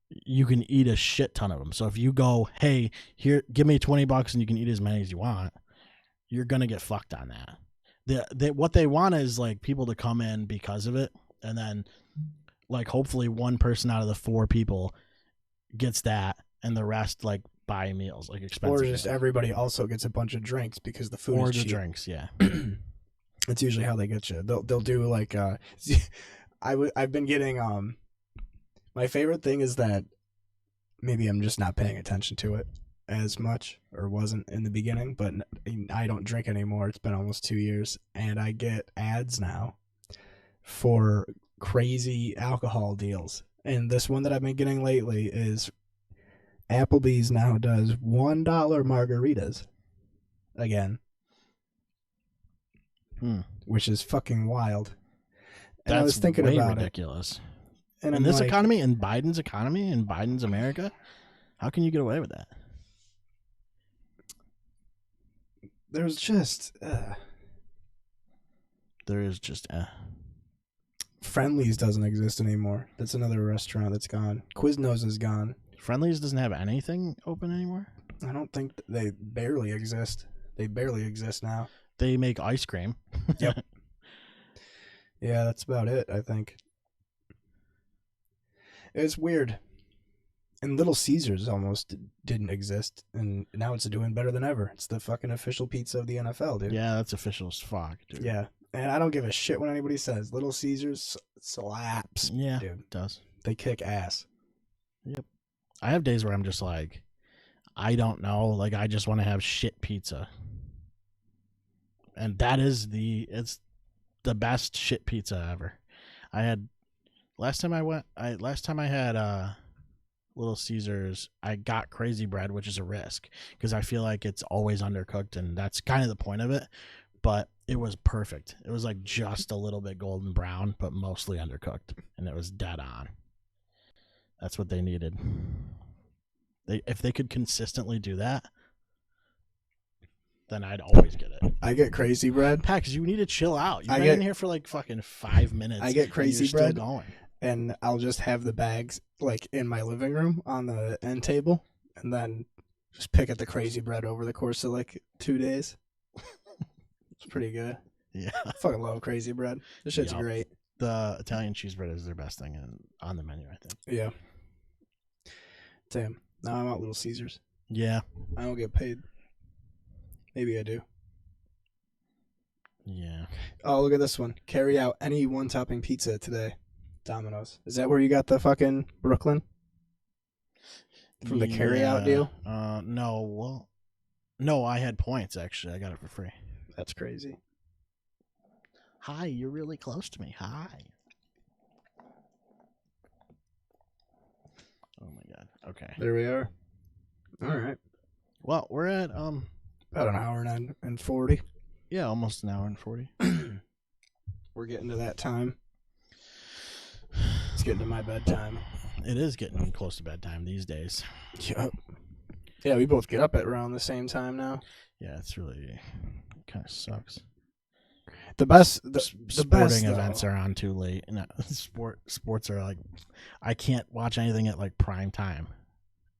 you can eat a shit ton of them. So if you go, hey, here, give me $20 and you can eat as many as you want, you're going to get fucked on that. What they want is, like, people to come in because of it. And then, like, hopefully one person out of the 4 people gets that, and the rest, like, buy meals, like expensive. Or just everybody also gets a bunch of drinks because the food or is the cheap. drinks, yeah. That's usually how they get you. They'll do like I've been getting my favorite thing is that maybe I'm just not paying attention to it as much, or wasn't in the beginning, but I don't drink anymore. It's been almost 2 years, and I get ads now for crazy alcohol deals. And this one that I've been getting lately is Applebee's now does $1 margaritas again, which is fucking wild. And That's I was thinking way about ridiculous. it. And In I'm this like, economy, in Biden's America, how can you get away with that? there's just There is just Friendly's doesn't exist anymore. That's another restaurant that's gone. Quiznos is gone. Friendly's doesn't have anything open anymore. I don't think they barely exist. They barely exist now. They make ice cream. Yep. Yeah, that's about it, I think. It's weird. And Little Caesars almost didn't exist, and now it's doing better than ever. It's the fucking official pizza of the NFL, dude. Yeah, that's official as fuck, dude. Yeah. And I don't give a shit when anybody says Little Caesars slaps. Yeah, Dude. it does. They kick ass. Yep. I have days where I'm just like, I don't know, like I just want to have shit pizza. And that is it's the best shit pizza ever. I had last time I had Little Caesars, I got crazy bread, which is a risk because I feel like it's always undercooked, and that's kind of the point of it. But it was perfect. It was like just a little bit golden brown, but mostly undercooked, and it was dead on. That's what they needed. If they could consistently do that, then I'd always get it. I get crazy bread. Pat, because you need to chill out. You've been in here for like fucking 5 minutes. I get crazy and you're bread. Still going. And I'll just have the bags like in my living room on the end table, and then just pick at the crazy bread over the course of like 2 days. It's pretty good. Yeah, I fucking love crazy bread. This shit's Yup. great. the Italian cheese bread is their best thing on the menu, I think. Yeah. Damn. Now I want Little Caesars. Yeah. I don't get paid. Maybe I do. Yeah. Oh, look at this one. Carry out any one-topping pizza today. Domino's. Is that where you got the fucking Brooklyn? From the carry-out deal? No. Well, no, I had points, actually. I got it for free. That's crazy. Hi, you're really close to me. Hi. Oh, my God. Okay. There we are. All right. Well, we're at, About an hour and 40. yeah, almost an hour and 40. We're getting to that time. It's getting to my bedtime. It is getting close to bedtime these days. Yep. Yeah, we both get up at around the same time now. Yeah, it's really kind of sucks. The best, the Sporting best, events though. are on too late. And sports are like, I can't watch anything at like prime time.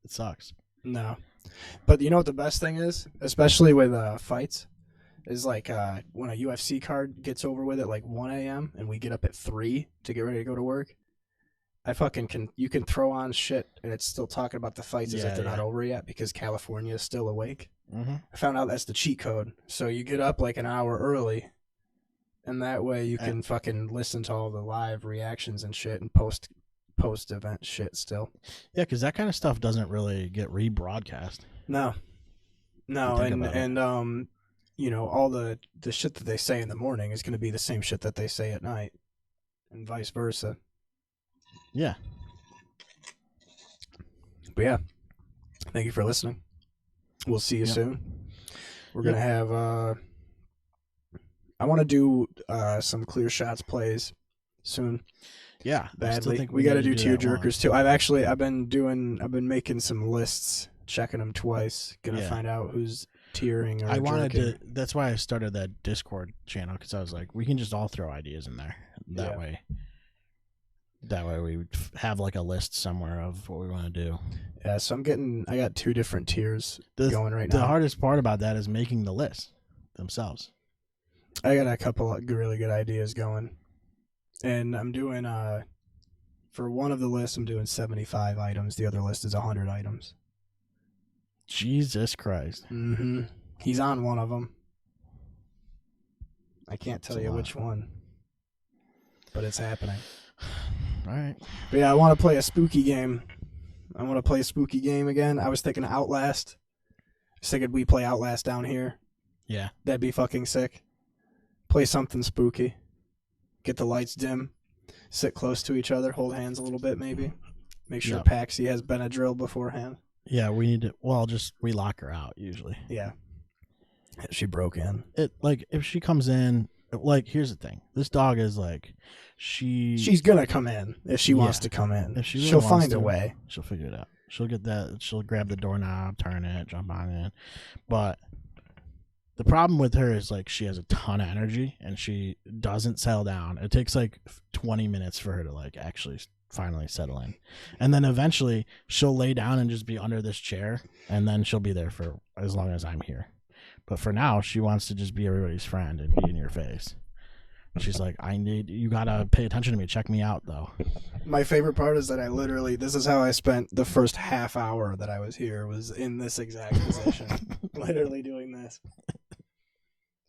It sucks. No. But you know what the best thing is? Especially with fights, is like when a UFC card gets over with at like 1 a.m. and we get up at 3 to get ready to go to work. You can throw on shit and it's still talking about the fights as if they're not over yet because California is still awake. Mm-hmm. I found out that's the cheat code. So you get up like an hour early, and that way you can fucking listen to all the live reactions and shit and post event shit still. Yeah, because that kind of stuff doesn't really get rebroadcast. No, and you know, all the shit that they say in the morning is going to be the same shit that they say at night, and vice versa. Yeah. But yeah, thank you for listening. We'll see you soon. We're gonna have I want to do some clear shots plays soon. Yeah, Badly. We got to do tearjerkers too. I've been making some lists, checking them twice. Gonna find out who's tearing or I wanted jerking. to. That's why I started that Discord channel, because I was like, we can just all throw ideas in there. That way we have like a list somewhere of what we want to do. Yeah, so I got 2 different tiers going right now. The hardest part about that is making the list themselves. I got a couple of really good ideas going. And I'm doing, for one of the lists, I'm doing 75 items. The other list is 100 items. Jesus Christ. Mm-hmm. He's on one of them. I can't tell you which one, but it's happening. All right. But yeah, I want to play a spooky game I want to play a spooky game again. I was thinking Outlast. I was thinking we play Outlast down here. Yeah. That'd be fucking sick. Play something spooky. Get the lights dim. Sit close to each other. Hold hands a little bit, maybe. Make sure Paxi has Benadryl beforehand. Yeah, we need to. Well, we lock her out usually. Yeah. She broke in. If she comes in, here's the thing. This dog is she's gonna come in if she wants to come in. If she really she'll wants find a to, way. She'll figure it out. She'll get that. She'll grab the doorknob, turn it, jump on it. But the problem with her is she has a ton of energy and she doesn't settle down. It takes 20 minutes for her to actually finally settle in, and then eventually she'll lay down and just be under this chair, and then she'll be there for as long as I'm here. But for now, she wants to just be everybody's friend and be in your face. She's like, you gotta pay attention to me. Check me out, though. My favorite part is that this is how I spent the first half hour that I was here, was in this exact position. Literally doing this.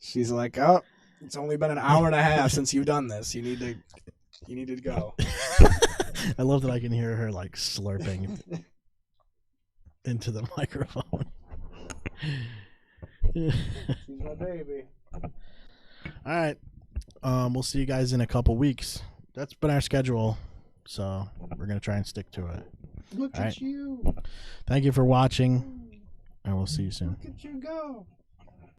She's like, oh, it's only been an hour and a half since you've done this. You need to go. I love that I can hear her slurping into the microphone. She's my baby. All right. We'll see you guys in a couple weeks. That's been our schedule, so we're gonna try and stick to it. Look All at right. you. Thank you for watching, and we'll see you soon. Look at you go.